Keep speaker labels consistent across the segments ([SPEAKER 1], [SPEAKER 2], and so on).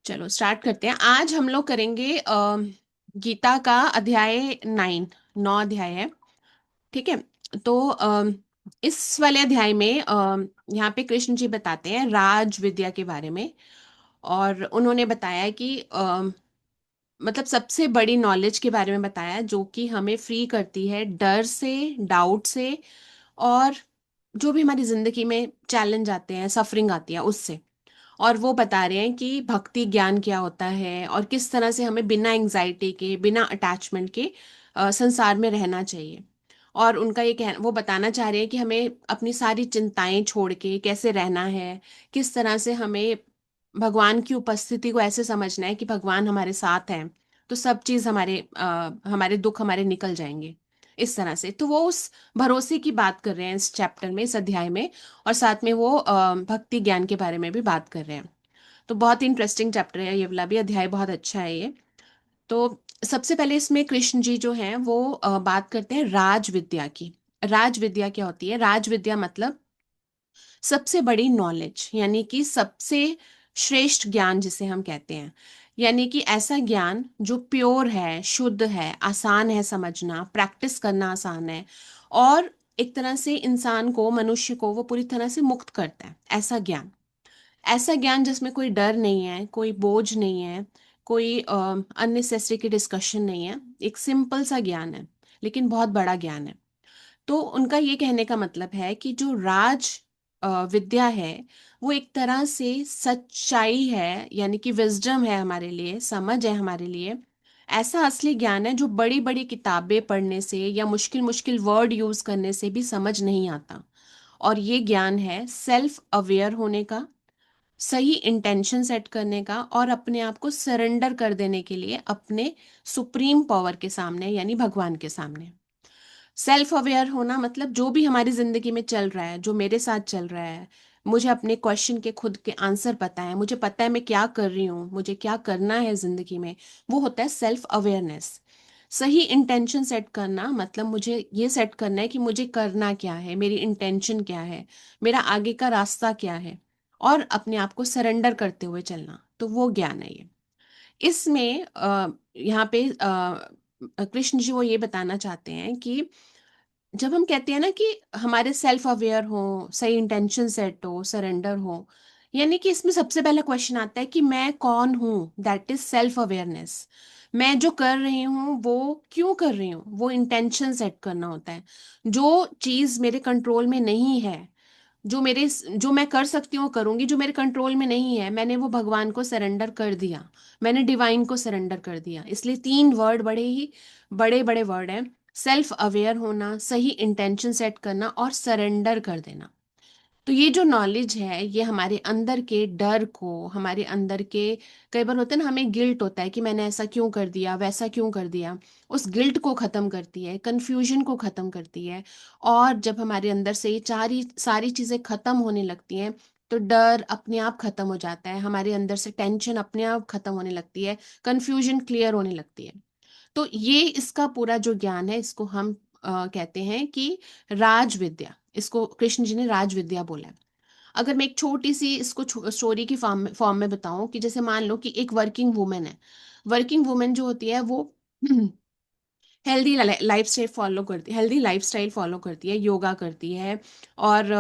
[SPEAKER 1] चलो स्टार्ट करते हैं। आज हम लोग करेंगे गीता का अध्याय 9। 9 अध्याय है। ठीक है। तो इस वाले अध्याय में यहाँ पे कृष्ण जी बताते हैं राज विद्या के बारे में। और उन्होंने बताया कि मतलब सबसे बड़ी नॉलेज के बारे में बताया जो कि हमें फ्री करती है डर से, डाउट से, और जो भी हमारी जिंदगी में चैलेंज आते हैं, सफरिंग आती है उससे। और वो बता रहे हैं कि भक्ति ज्ञान क्या होता है और किस तरह से हमें बिना एंजाइटी के, बिना अटैचमेंट के संसार में रहना चाहिए। और उनका ये वो बताना चाह रहे हैं कि हमें अपनी सारी चिंताएं छोड़ के कैसे रहना है, किस तरह से हमें भगवान की उपस्थिति को ऐसे समझना है कि भगवान हमारे साथ हैं, तो सब चीज हमारे दुख हमारे निकल जाएंगे। इस तरह से तो वो उस भरोसे की बात कर रहे हैं इस चैप्टर में, इस अध्याय में। और साथ में वो भक्ति ज्ञान के बारे में भी बात कर रहे हैं। तो बहुत ही इंटरेस्टिंग चैप्टर है ये वाला भी, अध्याय बहुत अच्छा है ये। तो सबसे पहले इसमें कृष्ण जी जो हैं वो बात करते हैं राज विद्या की। राज विद्या क्या होती है? राज विद्या मतलब सबसे बड़ी नॉलेज, यानी कि सबसे श्रेष्ठ ज्ञान जिसे हम कहते हैं। यानी कि ऐसा ज्ञान जो प्योर है, शुद्ध है, आसान है समझना, प्रैक्टिस करना आसान है, और एक तरह से इंसान को, मनुष्य को वो पूरी तरह से मुक्त करता है। ऐसा ज्ञान, ऐसा ज्ञान जिसमें कोई डर नहीं है, कोई बोझ नहीं है, कोई अननेसेसरी की डिस्कशन नहीं है। एक सिंपल सा ज्ञान है, लेकिन बहुत बड़ा ज्ञान है। तो उनका ये कहने का मतलब है कि जो राज विद्या है वो एक तरह से सच्चाई है, यानी कि विजडम है हमारे लिए, समझ है हमारे लिए। ऐसा असली ज्ञान है जो बड़ी बड़ी किताबें पढ़ने से या मुश्किल मुश्किल वर्ड यूज करने से भी समझ नहीं आता। और ये ज्ञान है सेल्फ अवेयर होने का, सही इंटेंशन सेट करने का, और अपने आप को सरेंडर कर देने के लिए अपने सुप्रीम पावर के सामने, यानी भगवान के सामने। सेल्फ अवेयर होना मतलब जो भी हमारी जिंदगी में चल रहा है, जो मेरे साथ चल रहा है, मुझे अपने क्वेश्चन के खुद के आंसर पता है, मुझे पता है मैं क्या कर रही हूँ, मुझे क्या करना है जिंदगी में। वो होता है सेल्फ अवेयरनेस। सही इंटेंशन सेट करना मतलब मुझे ये सेट करना है कि मुझे करना क्या है, मेरी इंटेंशन क्या है, मेरा आगे का रास्ता क्या है, और अपने आप को सरेंडर करते हुए चलना। तो वो ज्ञान है ये। इसमें यहाँ पे कृष्ण जी वो ये बताना चाहते हैं कि जब हम कहते हैं ना कि हमारे सेल्फ अवेयर हो, सही इंटेंशन सेट हो, सरेंडर हो, यानी कि इसमें सबसे पहला क्वेश्चन आता है कि मैं कौन हूँ। That is self awareness. मैं जो कर रही हूँ वो क्यों कर रही हूँ, वो इंटेंशन सेट करना होता है। जो चीज मेरे कंट्रोल में नहीं है, जो मैं कर सकती हूँ करूंगी, जो मेरे कंट्रोल में नहीं है, मैंने वो भगवान को सरेंडर कर दिया, मैंने डिवाइन को सरेंडर कर दिया। इसलिए 3 वर्ड बड़े ही बड़े बड़े वर्ड हैं। सेल्फ अवेयर होना, सही इंटेंशन सेट करना, और सरेंडर कर देना। तो ये जो नॉलेज है ये हमारे अंदर के डर को, हमारे अंदर के, कई बार होता है ना हमें गिल्ट होता है कि मैंने ऐसा क्यों कर दिया, वैसा क्यों कर दिया, उस गिल्ट को खत्म करती है, कंफ्यूजन को खत्म करती है। और जब हमारे अंदर से ये सारी सारी चीजें खत्म होने लगती हैं, तो डर अपने आप खत्म हो जाता है, हमारे अंदर से टेंशन अपने आप खत्म होने लगती है, कंफ्यूजन क्लियर होने लगती है। तो ये इसका पूरा जो ज्ञान है इसको हम कहते हैं कि राज विद्या। इसको कृष्ण जी ने राज विद्या बोला है। अगर मैं एक छोटी सी इसको स्टोरी की फॉर्म फॉर्म में बताऊं कि जैसे मान लो कि एक वर्किंग वुमेन है। वर्किंग वुमेन जो होती है वो हेल्दी लाइफस्टाइल फॉलो करती, हेल्दी लाइफस्टाइल फॉलो करती है, योगा करती है। और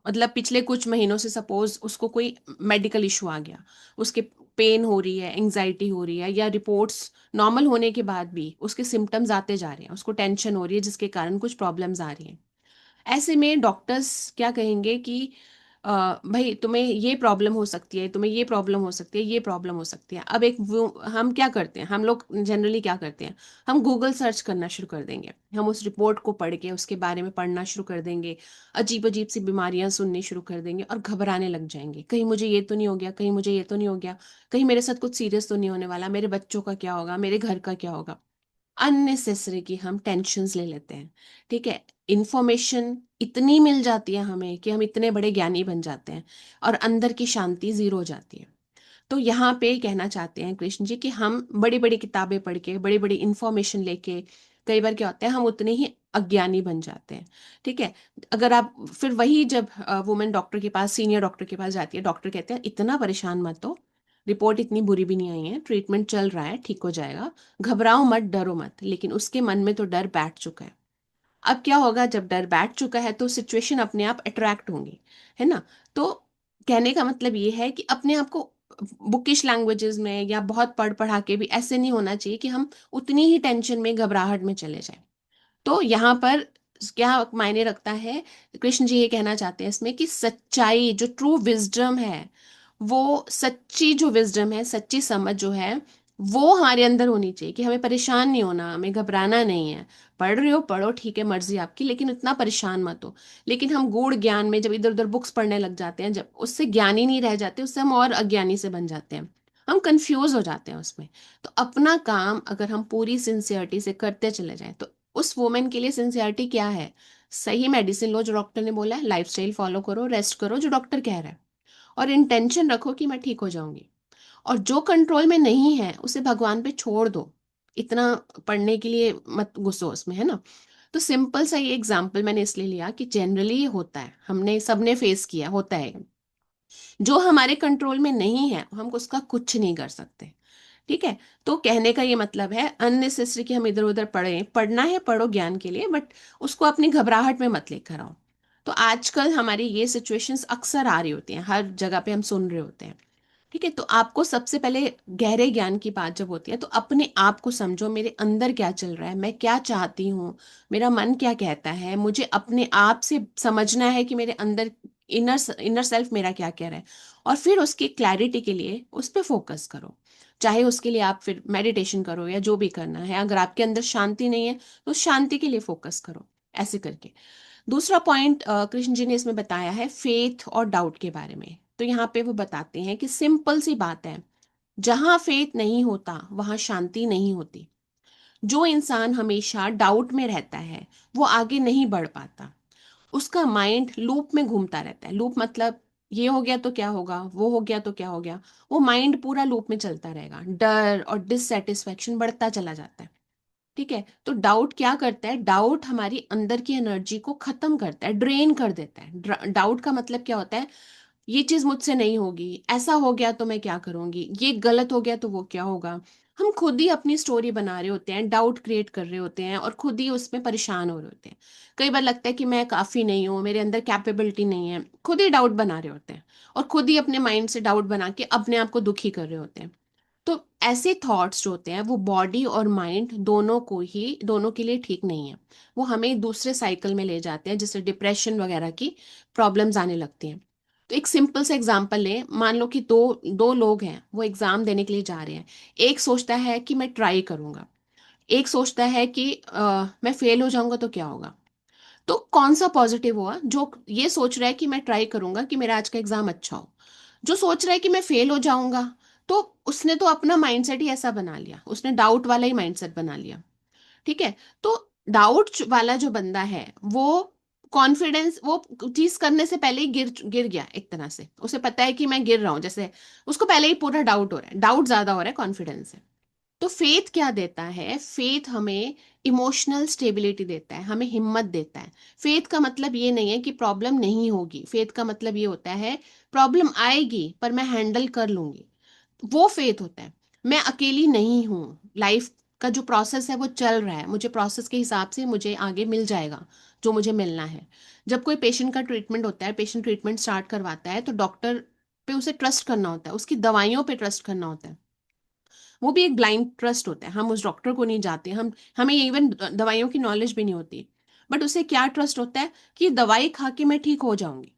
[SPEAKER 1] मतलब पिछले कुछ महीनों से सपोज उसको कोई मेडिकल इशू आ गया, उसके पेन हो रही है, एंजाइटी हो रही है, या रिपोर्ट्स नॉर्मल होने के बाद भी उसके सिम्टम्स आते जा रहे हैं, उसको टेंशन हो रही है जिसके कारण कुछ प्रॉब्लम्स आ रही हैं। ऐसे में डॉक्टर्स क्या कहेंगे कि भाई तुम्हें ये प्रॉब्लम हो सकती है, तुम्हें ये प्रॉब्लम हो सकती है, ये प्रॉब्लम हो सकती है। अब हम क्या करते हैं, हम लोग जनरली क्या करते हैं, हम गूगल सर्च करना शुरू कर देंगे, हम उस रिपोर्ट को पढ़ के उसके बारे में पढ़ना शुरू कर देंगे, अजीब अजीब सी बीमारियां सुननी शुरू कर देंगे और घबराने लग जाएंगे, कहीं मुझे ये तो नहीं हो गया, कहीं मुझे ये तो नहीं हो गया, कहीं मेरे साथ कुछ सीरियस तो नहीं होने वाला, मेरे बच्चों का क्या होगा, मेरे घर का क्या होगा। अननेसेसरी की हम टेंशन्स ले लेते हैं। ठीक है। इंफॉर्मेशन इतनी मिल जाती है हमें कि हम इतने बड़े ज्ञानी बन जाते हैं, और अंदर की शांति जीरो हो जाती है। तो यहाँ पे कहना चाहते हैं कृष्ण जी कि हम बड़ी बड़ी किताबें पढ़ के, बड़ी बड़ी इंफॉर्मेशन लेके, कई बार क्या होता है हम उतने ही अज्ञानी बन जाते हैं। ठीक है। अगर आप फिर वही जब वुमेन डॉक्टर के पास, सीनियर डॉक्टर के पास जाती है, डॉक्टर कहते हैं इतना परेशान मत हो, रिपोर्ट इतनी बुरी भी नहीं आई है, ट्रीटमेंट चल रहा है, ठीक हो जाएगा, घबराओ मत, डरो मत। लेकिन उसके मन में तो डर बैठ चुका है। अब क्या होगा, जब डर बैठ चुका है तो सिचुएशन अपने आप अट्रैक्ट होंगी, है ना। तो कहने का मतलब ये है कि अपने आप को बुकिश लैंग्वेजेस में या बहुत पढ़ पढ़ा के भी ऐसे नहीं होना चाहिए कि हम उतनी ही टेंशन में, घबराहट में चले जाएं। तो यहाँ पर क्या मायने रखता है, कृष्ण जी ये कहना चाहते हैं इसमें कि सच्चाई, जो ट्रू विजडम है, वो सच्ची जो विजडम है, सच्ची समझ जो है, वो हमारे अंदर होनी चाहिए कि हमें परेशान नहीं होना, हमें घबराना नहीं है। पढ़ रहे हो पढ़ो, ठीक है, मर्जी आपकी, लेकिन इतना परेशान मत हो। लेकिन हम गूढ़ ज्ञान में जब इधर उधर बुक्स पढ़ने लग जाते हैं, जब उससे ज्ञानी नहीं रह जाते, उससे हम और अज्ञानी से बन जाते हैं, हम कंफ्यूज हो जाते हैं उसमें। तो अपना काम अगर हम पूरी सिंसियरिटी से करते चले जाएं, तो उस वुमेन के लिए सिंसियरिटी क्या है, सही मेडिसिन लो जो डॉक्टर ने बोला है, लाइफस्टाइल फॉलो करो, रेस्ट करो जो डॉक्टर कह रहा है, और इंटेंशन रखो कि मैं ठीक हो जाऊंगी। और जो कंट्रोल में नहीं है उसे भगवान पे छोड़ दो, इतना पढ़ने के लिए मत घुसो उसमें, है ना। तो सिंपल सा ये एग्जांपल मैंने इसलिए लिया कि जनरली ये होता है, हमने सबने फेस किया, होता है। जो हमारे कंट्रोल में नहीं है हम उसका कुछ नहीं कर सकते, ठीक है। तो कहने का ये मतलब है अननेसेसरी कि हम इधर उधर पढ़ें, पढ़ना है पढ़ो ज्ञान के लिए, बट उसको अपनी घबराहट में मत लेकर आओ। तो आजकल हमारी ये सिचुएशंस अक्सर आ रही होती हैं, हर जगह पे हम सुन रहे होते हैं, ठीक है। तो आपको सबसे पहले गहरे ज्ञान की बात जब होती है तो अपने आप को समझो, मेरे अंदर क्या चल रहा है, मैं क्या चाहती हूँ, मेरा मन क्या कहता है, मुझे अपने आप से समझना है कि मेरे अंदर इनर सेल्फ मेरा क्या कह रहा है। और फिर उसकी क्लैरिटी के लिए उस पर फोकस करो। चाहे उसके लिए आप फिर मेडिटेशन करो या जो भी करना है, अगर आपके अंदर शांति नहीं है तो शांति के लिए फोकस करो, ऐसे करके। दूसरा पॉइंट कृष्ण जी ने इसमें बताया है फेथ और डाउट के बारे में। तो यहाँ पे वो बताते हैं कि सिंपल सी बात है, जहां फेथ नहीं होता वहां शांति नहीं होती। जो इंसान हमेशा डाउट में रहता है वो आगे नहीं बढ़ पाता, उसका माइंड लूप में घूमता रहता है। लूप मतलब ये हो गया तो क्या होगा, वो हो गया तो क्या हो गया, वो माइंड पूरा लूप में चलता रहेगा, डर और डिससेटिस्फेक्शन बढ़ता चला जाता है, ठीक है। तो डाउट क्या करता है, डाउट हमारी अंदर की एनर्जी को खत्म करता है, ड्रेन कर देता है। डाउट का मतलब क्या होता है, ये चीज मुझसे नहीं होगी, ऐसा हो गया तो मैं क्या करूंगी, ये गलत हो गया तो वो क्या होगा। हम खुद ही अपनी स्टोरी बना रहे होते हैं, डाउट क्रिएट कर रहे होते हैं और खुद ही उसमें परेशान हो रहे होते हैं। कई बार लगता है कि मैं काफी नहीं हूँ, मेरे अंदर कैपेबिलिटी नहीं है, खुद ही डाउट बना रहे होते हैं और खुद ही अपने माइंड से डाउट बना के अपने आप को दुखी कर रहे होते हैं। तो ऐसे थॉट्स जो होते हैं वो बॉडी और माइंड दोनों को ही, दोनों के लिए ठीक नहीं है। वो हमें दूसरे साइकिल में ले जाते हैं, जिससे डिप्रेशन वगैरह की प्रॉब्लम्स आने लगती हैं। तो एक सिंपल सा एग्जांपल लें, मान लो कि दो दो लोग हैं, वो एग्जाम देने के लिए जा रहे हैं। एक सोचता है कि मैं ट्राई करूंगा, एक सोचता है कि मैं फेल हो जाऊंगा तो क्या होगा। तो कौन सा पॉजिटिव हुआ, जो ये सोच रहा है कि मैं ट्राई करूंगा कि मेरा आज का एग्जाम अच्छा हो। जो सोच रहा है कि मैं फेल हो जाऊंगा, तो उसने तो अपना माइंडसेट ही ऐसा बना लिया, उसने डाउट वाला ही माइंडसेट बना लिया, ठीक है। तो डाउट वाला जो बंदा है वो कॉन्फिडेंस, वो चीज करने से पहले ही गिर गिर गया एक तरह से, उसे पता है कि मैं गिर रहा हूं, जैसे उसको पहले ही पूरा डाउट हो रहा है, डाउट ज्यादा हो रहा है कॉन्फिडेंस से। तो फेथ क्या देता है, फेथ हमें इमोशनल स्टेबिलिटी देता है, हमें हिम्मत देता है। फेथ का मतलब ये नहीं है कि प्रॉब्लम नहीं होगी, फेथ का मतलब ये होता है प्रॉब्लम आएगी पर मैं हैंडल कर लूंगी, वो फेथ होता है। मैं अकेली नहीं हूँ, लाइफ का जो प्रोसेस है वो चल रहा है, मुझे प्रोसेस के हिसाब से मुझे आगे मिल जाएगा जो मुझे मिलना है। जब कोई पेशेंट का ट्रीटमेंट होता है, पेशेंट ट्रीटमेंट स्टार्ट करवाता है, तो डॉक्टर पे उसे ट्रस्ट करना होता है, उसकी दवाइयों पे ट्रस्ट करना होता है। वो भी एक ब्लाइंड ट्रस्ट होता है, हम उस डॉक्टर को नहीं जाते, हम हमें इवन दवाइयों की नॉलेज भी नहीं होती, बट उसे क्या ट्रस्ट होता है कि दवाई खा के मैं ठीक हो जाऊंगी।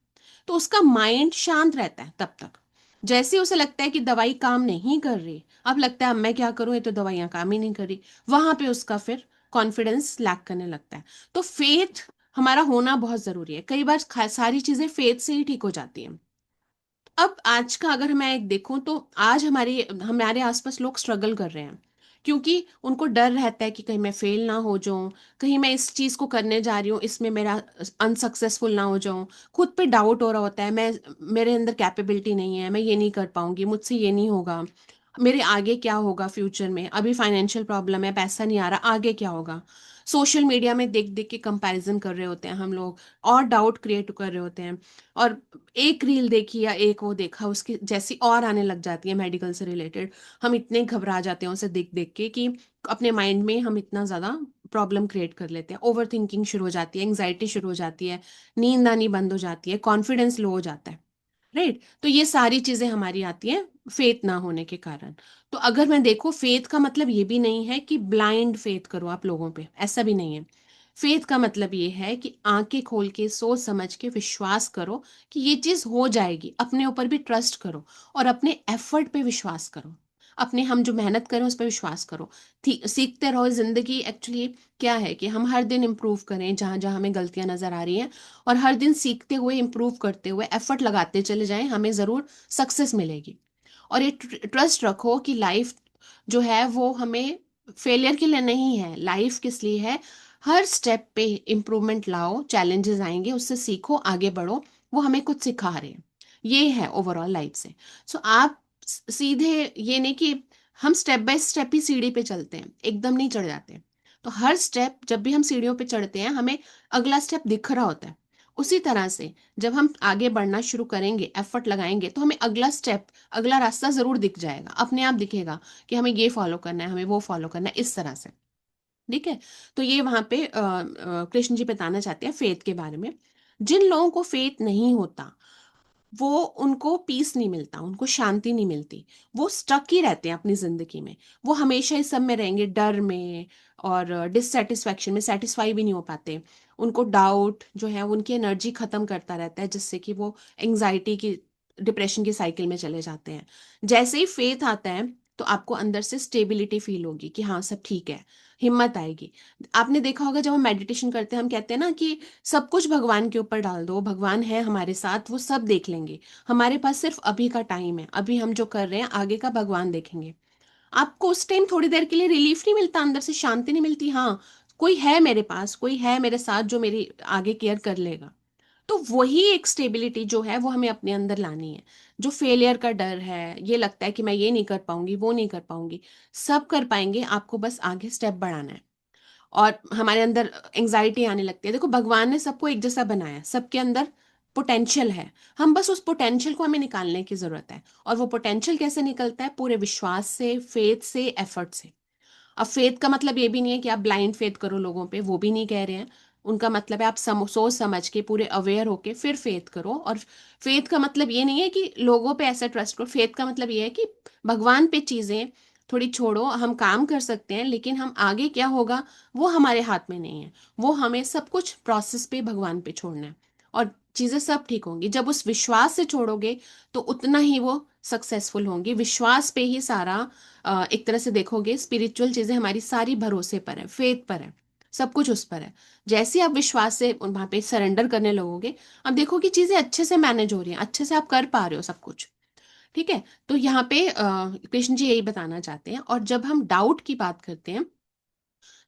[SPEAKER 1] तो उसका माइंड शांत रहता है तब तक। जैसे उसे लगता है कि दवाई काम नहीं कर रही, अब लगता है अब मैं क्या करूं, ये तो दवाइयां काम ही नहीं कर रही, वहां पे उसका फिर कॉन्फिडेंस लैक करने लगता है। तो फेथ हमारा होना बहुत जरूरी है, कई बार सारी चीजें फेथ से ही ठीक हो जाती हैं। अब आज का अगर मैं एक देखूं तो आज हमारे हमारे आसपास लोग स्ट्रगल कर रहे हैं, क्योंकि उनको डर रहता है कि कहीं मैं फेल ना हो जाऊं, कहीं मैं इस चीज को करने जा रही हूँ इसमें मेरा अनसक्सेसफुल ना हो जाऊं। खुद पे डाउट हो रहा होता है, मैं, मेरे अंदर कैपेबिलिटी नहीं है, मैं ये नहीं कर पाऊंगी, मुझसे ये नहीं होगा, मेरे आगे क्या होगा फ्यूचर में, अभी फाइनेंशियल प्रॉब्लम है, पैसा नहीं आ रहा, आगे क्या होगा। सोशल मीडिया में देख देख के कंपैरिजन कर रहे होते हैं हम लोग, और डाउट क्रिएट कर रहे होते हैं, और एक रील देखी या एक वो देखा उसकी जैसी और आने लग जाती है मेडिकल से रिलेटेड। हम इतने घबरा जाते हैं उसे देख देख के कि अपने माइंड में हम इतना ज़्यादा प्रॉब्लम क्रिएट कर लेते हैं, ओवर थिंकिंग शुरू हो जाती है, एंग्जाइटी शुरू हो जाती है, नींद आनी बंद हो जाती है, कॉन्फिडेंस लो हो जाता है। राइट, तो ये सारी चीजें हमारी आती हैं फेथ ना होने के कारण। तो अगर मैं देखो, फेथ का मतलब ये भी नहीं है कि ब्लाइंड फेथ करो आप लोगों पे, ऐसा भी नहीं है। फेथ का मतलब ये है कि आंखें खोल के सोच समझ के विश्वास करो कि ये चीज हो जाएगी, अपने ऊपर भी ट्रस्ट करो, और अपने एफर्ट पे विश्वास करो, अपने हम जो मेहनत करें उस पर विश्वास करो। सीखते रहो। जिंदगी एक्चुअली क्या है कि हम हर दिन इम्प्रूव करें जहां जहां हमें गलतियां नजर आ रही हैं, और हर दिन सीखते हुए इम्प्रूव करते हुए एफर्ट लगाते चले जाएं, हमें ज़रूर सक्सेस मिलेगी। और ये ट्रस्ट रखो कि लाइफ जो है वो हमें फेलियर के लिए नहीं है, लाइफ किस लिए है, हर स्टेप पे इम्प्रूवमेंट लाओ, चैलेंजेस आएंगे उससे सीखो, आगे बढ़ो, वो हमें कुछ सिखा रहे हैं। ये है ओवरऑल लाइफ से। सो आप सीधे ये नहीं कि हम स्टेप बाय स्टेप ही सीढ़ी पे चलते हैं, एकदम नहीं चढ़ जाते। तो हर स्टेप जब भी हम सीढ़ियों पे चढ़ते हैं हमें अगला स्टेप दिख रहा होता है। उसी तरह से जब हम आगे बढ़ना शुरू करेंगे, एफर्ट लगाएंगे, तो हमें अगला स्टेप, अगला रास्ता जरूर दिख जाएगा, अपने आप दिखेगा कि हमें ये फॉलो करना है, हमें वो फॉलो करना है, इस तरह से। ठीक है। तो ये वहां पे कृष्ण जी बताना चाहते हैं फेथ के बारे में। जिन लोगों को फेथ नहीं होता, वो उनको पीस नहीं मिलता, उनको शांति नहीं मिलती, वो स्टक ही रहते हैं अपनी जिंदगी में। वो हमेशा इस सब में रहेंगे, डर में और डिससेटिस्फैक्शन में, सेटिस्फाई भी नहीं हो पाते। उनको डाउट जो है उनकी एनर्जी खत्म करता रहता है, जिससे कि वो एंग्जाइटी की, डिप्रेशन की साइकिल में चले जाते हैं। जैसे ही फेथ आता है तो आपको अंदर से स्टेबिलिटी फील होगी कि हाँ सब ठीक है, हिम्मत आएगी। आपने देखा होगा जब हम मेडिटेशन करते हैं हम कहते हैं ना कि सब कुछ भगवान के ऊपर डाल दो, भगवान है हमारे साथ, वो सब देख लेंगे, हमारे पास सिर्फ अभी का टाइम है, अभी हम जो कर रहे हैं आगे का भगवान देखेंगे। आपको उस टाइम थोड़ी देर के लिए रिलीफ नहीं मिलता, अंदर से शांति नहीं मिलती, हाँ कोई है मेरे पास, कोई है मेरे साथ जो मेरी आगे केयर कर लेगा। तो वही एक स्टेबिलिटी जो है वो हमें अपने अंदर लानी है। जो फेलियर का डर है, ये लगता है कि मैं ये नहीं कर पाऊंगी, वो नहीं कर पाऊंगी, सब कर पाएंगे, आपको बस आगे स्टेप बढ़ाना है। और हमारे अंदर एंग्जाइटी आने लगती है। देखो भगवान ने सबको एक जैसा बनाया है, सबके अंदर पोटेंशियल है, हम बस उस पोटेंशियल को हमें निकालने की जरूरत है। और वो पोटेंशियल कैसे निकलता है? पूरे विश्वास से, फेथ से, एफर्ट से। अब फेथ का मतलब ये भी नहीं है कि आप ब्लाइंड फेथ करो लोगों पे, वो भी नहीं कह रहे हैं। उनका मतलब है आप सोच समझ के पूरे अवेयर होके फिर फेथ करो। और फेथ का मतलब ये नहीं है कि लोगों पे ऐसा ट्रस्ट करो, फेथ का मतलब ये है कि भगवान पे चीजें थोड़ी छोड़ो, हम काम कर सकते हैं लेकिन हम आगे क्या होगा वो हमारे हाथ में नहीं है। वो हमें सब कुछ प्रोसेस पे भगवान पे छोड़ना है, और चीजें सब ठीक होंगी। जब उस विश्वास से छोड़ोगे तो उतना ही वो सक्सेसफुल होंगी। विश्वास पे ही सारा, एक तरह से देखोगे स्पिरिचुअल चीजें हमारी सारी भरोसे पर है, फेथ पर है, सब कुछ उस पर है। जैसे ही आप विश्वास से वहां पे सरेंडर करने लगोगे, अब देखो कि चीजें अच्छे से मैनेज हो रही हैं, अच्छे से आप कर पा रहे हो सब कुछ। ठीक है। तो यहाँ पे कृष्ण जी यही बताना चाहते हैं। और जब हम डाउट की बात करते हैं,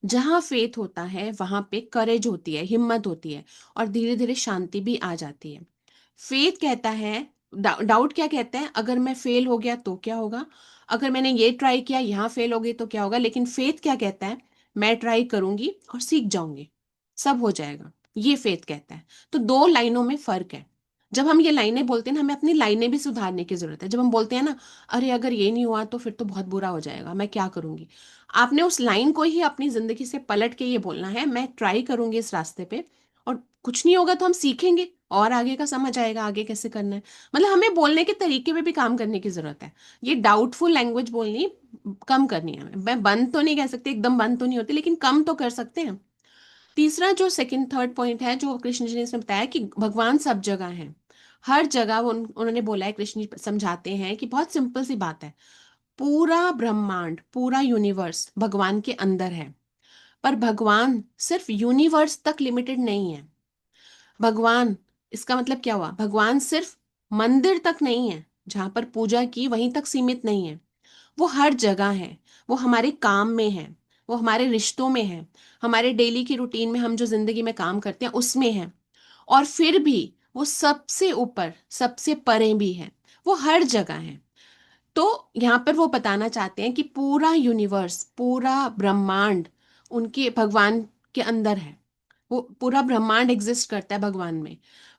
[SPEAKER 1] जहाँ फेथ होता है वहां पे करेज होती है, हिम्मत होती है, और धीरे धीरे शांति भी आ जाती है। फेथ कहता है, डाउट क्या कहता है? अगर मैं फेल हो गया तो क्या होगा, अगर मैंने ये ट्राई किया यहाँ फेल हो गई तो क्या होगा। लेकिन फेथ क्या कहता है? मैं ट्राई करूंगी और सीख जाऊंगी, सब हो जाएगा, ये फेथ कहता है। तो दो लाइनों में फर्क है। जब हम ये लाइनें बोलते हैं ना, हमें अपनी लाइनें भी सुधारने की जरूरत है। जब हम बोलते हैं ना, अरे अगर ये नहीं हुआ तो फिर तो बहुत बुरा हो जाएगा, मैं क्या करूंगी, आपने उस लाइन को ही अपनी जिंदगी से पलट के ये बोलना है, मैं ट्राई करूंगी इस रास्ते पे, और कुछ नहीं होगा तो हम सीखेंगे और आगे का समझ आएगा, आगे कैसे करना है। मतलब हमें बोलने के तरीके में भी काम करने की जरूरत है। ये डाउटफुल लैंग्वेज बोलनी कम करनी है। मैं बंद तो नहीं कह सकती, एकदम बंद तो नहीं होती, लेकिन कम तो कर सकते हैं। तीसरा जो सेकंड थर्ड पॉइंट है जो कृष्ण जी ने इसमें बताया कि भगवान सब जगह है, हर जगह उन्होंने बोला है। कृष्ण जी समझाते हैं कि बहुत सिंपल सी बात है, पूरा ब्रह्मांड, पूरा यूनिवर्स भगवान के अंदर है। पर भगवान सिर्फ यूनिवर्स तक लिमिटेड नहीं है। भगवान, इसका मतलब क्या हुआ? भगवान सिर्फ मंदिर तक नहीं है, जहां पर पूजा की वहीं तक सीमित नहीं है। वो हर जगह है। वो हमारे काम में है, वो हमारे रिश्तों में है, हमारे डेली की रूटीन में हम जो जिंदगी में काम करते हैं उसमें है। और फिर भी वो सबसे ऊपर, सबसे परे भी है, वो हर जगह है। तो यहाँ पर वो बताना चाहते हैं कि पूरा यूनिवर्स, पूरा ब्रह्मांड उनके, भगवान के अंदर है, वो पूरा ब्रह्मांड एग्जिस्ट करता है भगवान में।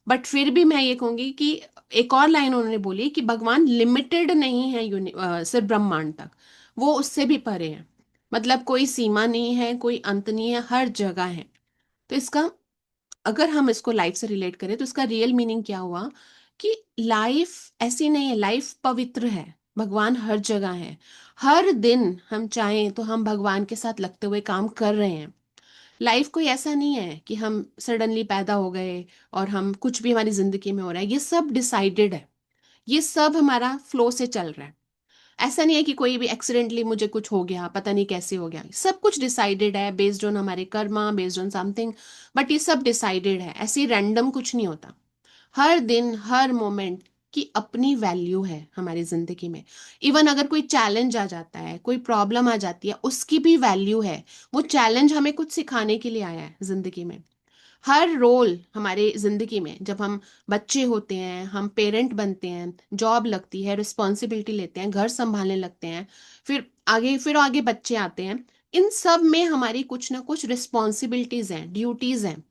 [SPEAKER 1] बट फिर भी मैं ये कहूंगी कि एक और लाइन उन्होंने बोली कि भगवान लिमिटेड नहीं है सिर्फ ब्रह्मांड तक, वो उससे भी परे है। मतलब कोई सीमा नहीं है, कोई अंत नहीं है, हर जगह है। तो इसका, अगर हम इसको लाइफ से रिलेट करें तो इसका रियल मीनिंग क्या हुआ कि लाइफ ऐसी नहीं है, लाइफ पवित्र है, भगवान हर जगह है। हर दिन हम चाहें तो हम भगवान के साथ लगते हुए काम कर रहे हैं। लाइफ कोई ऐसा नहीं है कि हम सडनली पैदा हो गए और हम कुछ भी हमारी जिंदगी में हो रहा है, ये सब डिसाइडेड है, ये सब हमारा फ्लो से चल रहा है। ऐसा नहीं है कि कोई भी एक्सीडेंटली मुझे कुछ हो गया, पता नहीं कैसे हो गया, सब कुछ डिसाइडेड है बेस्ड ऑन हमारे Karma, based on something. But ये सब डिसाइडेड है, ऐसे रैंडम कुछ नहीं होता। हर दिन हर मोमेंट की अपनी वैल्यू है हमारी जिंदगी में। इवन अगर कोई चैलेंज आ जाता है, कोई प्रॉब्लम आ जाती है, उसकी भी वैल्यू है। वो चैलेंज हमें कुछ सिखाने के लिए आया है जिंदगी में। हर रोल हमारे जिंदगी में, जब हम बच्चे होते हैं, हम पेरेंट बनते हैं, जॉब लगती है, रिस्पॉन्सिबिलिटी लेते हैं, घर संभालने लगते हैं, फिर आगे बच्चे आते हैं, इन सब में हमारी कुछ ना कुछ रिस्पॉन्सिबिलिटीज हैं, ड्यूटीज हैं,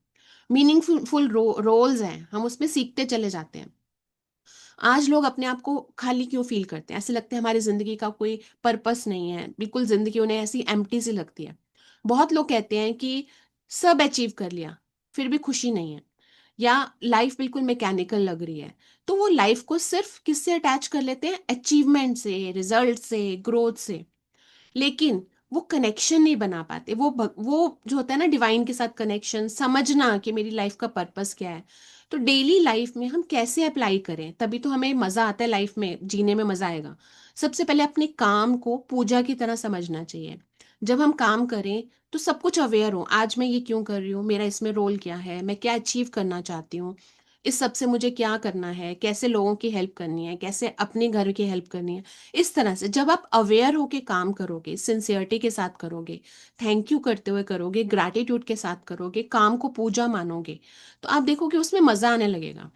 [SPEAKER 1] मीनिंगफुल रोल्स हैं, हम उसमें सीखते चले जाते हैं। आज लोग अपने आप को खाली क्यों फील करते हैं, ऐसे लगते हैं हमारी जिंदगी का कोई पर्पस नहीं है, बिल्कुल जिंदगी उन्हें ऐसी एम्प्टी सी लगती है। बहुत लोग कहते हैं कि सब अचीव कर लिया फिर भी खुशी नहीं है, या लाइफ बिल्कुल मैकेनिकल लग रही है। तो वो लाइफ को सिर्फ किससे अटैच कर लेते हैं, अचीवमेंट से, रिजल्ट से, ग्रोथ से। लेकिन वो कनेक्शन नहीं बना पाते, वो जो होता है ना डिवाइन के साथ कनेक्शन, समझना कि मेरी लाइफ का पर्पस क्या है। तो डेली लाइफ में हम कैसे अप्लाई करें, तभी तो हमें मजा आता है, लाइफ में जीने में मजा आएगा। सबसे पहले अपने काम को पूजा की तरह समझना चाहिए। जब हम काम करें तो सब कुछ अवेयर हो, आज मैं ये क्यों कर रही हूँ, मेरा इसमें रोल क्या है, मैं क्या अचीव करना चाहती हूँ, इस सब से मुझे क्या करना है, कैसे लोगों की हेल्प करनी है, कैसे अपने घर की हेल्प करनी है। इस तरह से जब आप अवेयर होके काम करोगे, सिंसियरिटी के साथ करोगे, थैंक यू करते हुए करोगे, ग्रैटिट्यूड के साथ करोगे, काम को पूजा मानोगे, तो आप देखोगे उसमें मजा आने लगेगा।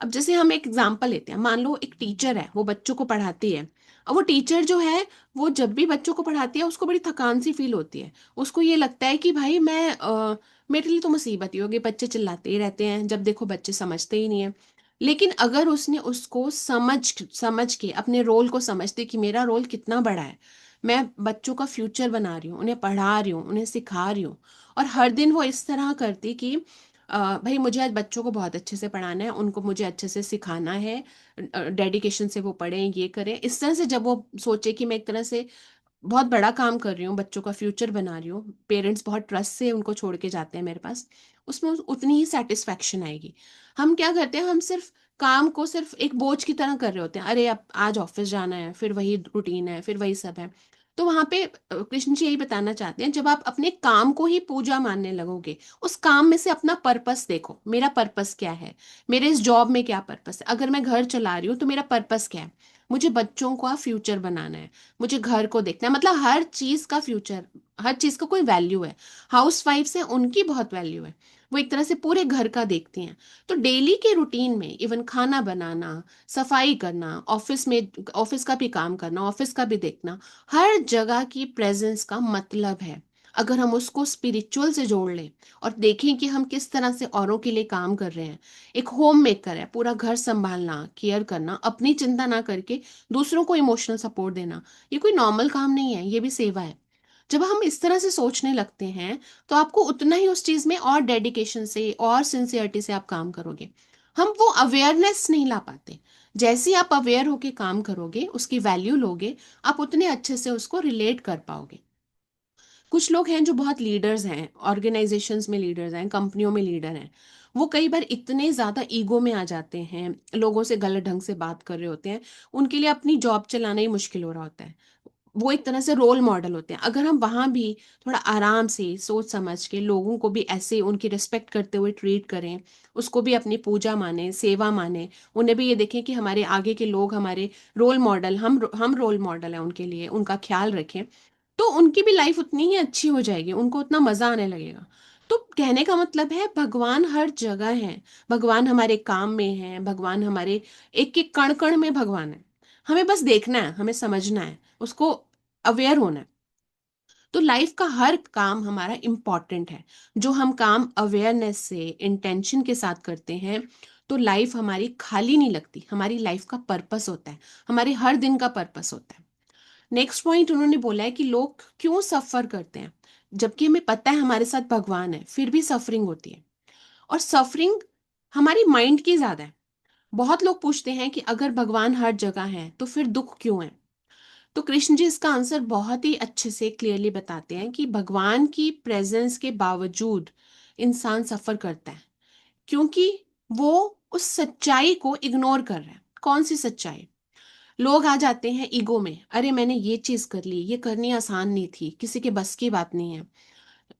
[SPEAKER 1] अब जैसे हम एक एग्जांपल लेते हैं, मान लो एक टीचर है, वो बच्चों को पढ़ाती है। और वो टीचर जो है, वो जब भी बच्चों को पढ़ाती है उसको बड़ी थकान सी फील होती है। उसको ये लगता है कि भाई मेरे लिए तो मुसीबत ही होगी, बच्चे चिल्लाते ही रहते हैं, जब देखो बच्चे समझते ही नहीं है। लेकिन अगर उसने उसको समझ समझ के अपने रोल को समझते कि मेरा रोल कितना बड़ा है, मैं बच्चों का फ्यूचर बना रही हूँ, उन्हें पढ़ा रही हूँ, उन्हें सिखा रही हूँ। और हर दिन वो इस तरह करती कि भाई मुझे आज बच्चों को बहुत अच्छे से पढ़ाना है, उनको मुझे अच्छे से सिखाना है, डेडिकेशन से वो पढ़ें, ये करें, इस तरह से जब वो सोचे कि मैं एक तरह से बहुत बड़ा काम कर रही हूँ, बच्चों का फ्यूचर बना रही हूँ, पेरेंट्स बहुत ट्रस्ट से उनको छोड़ के जाते हैं मेरे पास, उसमें उतनी ही सेटिस्फैक्शन आएगी। हम क्या करते हैं, हम सिर्फ काम को सिर्फ एक बोझ की तरह कर रहे होते हैं, अरे अब आज ऑफिस जाना है, फिर वही रूटीन है, फिर वही सब है। तो वहां पे कृष्ण जी यही बताना चाहते हैं, जब आप अपने काम को ही पूजा मानने लगोगे, उस काम में से अपना पर्पस देखो, मेरा पर्पस क्या है, मेरे इस जॉब में क्या पर्पस है, अगर मैं घर चला रही हूँ तो मेरा पर्पस क्या है, मुझे बच्चों का फ्यूचर बनाना है, मुझे घर को देखना है, मतलब हर चीज का फ्यूचर, हर चीज का कोई वैल्यू है। हाउस वाइफ्स हैं, उनकी बहुत वैल्यू है, वो एक तरह से पूरे घर का देखती हैं। तो डेली के रूटीन में इवन खाना बनाना, सफाई करना, ऑफिस का भी काम करना, ऑफिस का भी देखना, हर जगह की प्रेजेंस का मतलब है। अगर हम उसको स्पिरिचुअल से जोड़ लें और देखें कि हम किस तरह से औरों के लिए काम कर रहे हैं, एक होम मेकर है, पूरा घर संभालना, केयर करना, अपनी चिंता ना करके दूसरों को इमोशनल सपोर्ट देना, ये कोई नॉर्मल काम नहीं है, ये भी सेवा है। जब हम इस तरह से सोचने लगते हैं तो आपको उतना ही उस चीज में और डेडिकेशन से और सिंसियरिटी से आप काम करोगे। हम वो अवेयरनेस नहीं ला पाते। जैसे ही आप अवेयर होके काम करोगे, उसकी वैल्यू लोगे, आप उतने अच्छे से उसको रिलेट कर पाओगे। कुछ लोग हैं जो बहुत लीडर्स हैं, ऑर्गेनाइजेशंस में लीडर्स हैं, कंपनियों में लीडर हैं, वो कई बार इतने ज्यादा ईगो में आ जाते हैं, लोगों से गलत ढंग से बात कर रहे होते हैं, उनके लिए अपनी जॉब चलाना ही मुश्किल हो रहा होता है। वो एक तरह से रोल मॉडल होते हैं। अगर हम वहां भी थोड़ा आराम से सोच समझ के लोगों को भी ऐसे उनकी रिस्पेक्ट करते हुए ट्रीट करें, उसको भी अपनी पूजा माने, सेवा माने, उन्हें भी ये देखें कि हमारे आगे के लोग हमारे रोल मॉडल, हम रोल मॉडल हैं उनके लिए, उनका ख्याल रखें, तो उनकी भी लाइफ उतनी ही अच्छी हो जाएगी, उनको उतना मजा आने लगेगा। तो कहने का मतलब है, भगवान हर जगह है, भगवान हमारे काम में है, भगवान हमारे एक एक कण कण में भगवान है। हमें बस देखना है, हमें समझना है, उसको अवेयर होना है। तो लाइफ का हर काम हमारा इम्पॉर्टेंट है। जो हम काम अवेयरनेस से इंटेंशन के साथ करते हैं, तो लाइफ हमारी खाली नहीं लगती, हमारी लाइफ का पर्पस होता है, हमारे हर दिन का पर्पस होता है। नेक्स्ट पॉइंट उन्होंने बोला है कि लोग क्यों सफर करते हैं, जबकि हमें पता है हमारे साथ भगवान है, फिर भी सफरिंग होती है। और सफरिंग हमारी माइंड की ज्यादा है। बहुत लोग पूछते हैं कि अगर भगवान हर जगह है तो फिर दुख क्यों है। तो कृष्ण जी इसका आंसर बहुत ही अच्छे से क्लियरली बताते हैं कि भगवान की प्रेजेंस के बावजूद इंसान सफर करता है, क्योंकि वो उस सच्चाई को इग्नोर कर रहा है। कौन सी सच्चाई? लोग आ जाते हैं ईगो में, अरे मैंने ये चीज कर ली, ये करनी आसान नहीं थी, किसी के बस की बात नहीं है।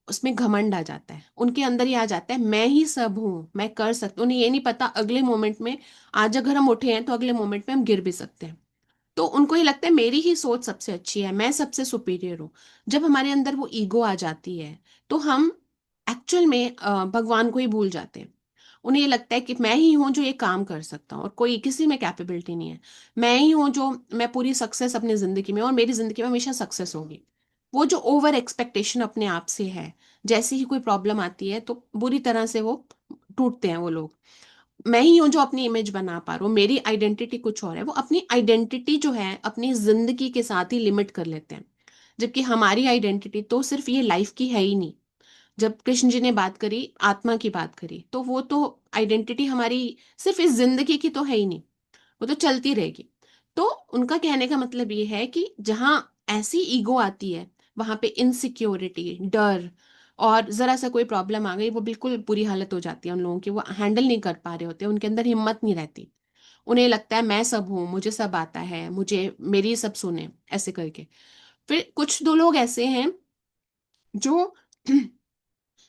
[SPEAKER 1] उसमें घमंड आ जाता है, उनके अंदर ही आ जाता है मैं ही सब हूं, मैं कर सकता हूँ। उन्हें ये नहीं पता अगले मोमेंट में, आज अगर हम उठे हैं तो अगले मोमेंट में हम गिर भी सकते हैं। तो उनको ये लगता है मेरी ही सोच सबसे अच्छी है, मैं सबसे सुपीरियर हूँ। जब हमारे अंदर वो ईगो आ जाती है, तो हम एक्चुअल में भगवान को ही भूल जाते हैं। उन्हें ये लगता है कि मैं ही हूँ जो ये काम कर सकता हूँ और कोई किसी में कैपेबिलिटी नहीं है। मैं ही हूँ जो, मैं पूरी सक्सेस अपनी जिंदगी में, और मेरी जिंदगी में हमेशा सक्सेस होगी। वो जो ओवर एक्सपेक्टेशन अपने आप से है, जैसे ही कोई प्रॉब्लम आती है तो बुरी तरह से वो टूटते हैं वो लोग। मैं ही हूँ जो अपनी इमेज बना पा रहा हूँ, मेरी आइडेंटिटी कुछ और है। वो अपनी आइडेंटिटी जो है अपनी जिंदगी के साथ ही लिमिट कर लेते हैं, जबकि हमारी आइडेंटिटी तो सिर्फ ये लाइफ की है ही नहीं। जब कृष्ण जी ने बात करी, आत्मा की बात करी, तो वो तो आइडेंटिटी हमारी सिर्फ इस जिंदगी की तो है ही नहीं, वो तो चलती रहेगी। तो उनका कहने का मतलब ये है कि जहां ऐसी ईगो आती है, वहां पे इनसिक्योरिटी, डर, और जरा सा कोई प्रॉब्लम आ गई, वो बिल्कुल बुरी हालत हो जाती है उन लोगों की। वो हैंडल नहीं कर पा रहे होते, उनके अंदर हिम्मत नहीं रहती। उन्हें लगता है मैं सब हूँ, मुझे सब आता है, मुझे मेरी सब सुने, ऐसे करके। फिर कुछ दो लोग ऐसे हैं जो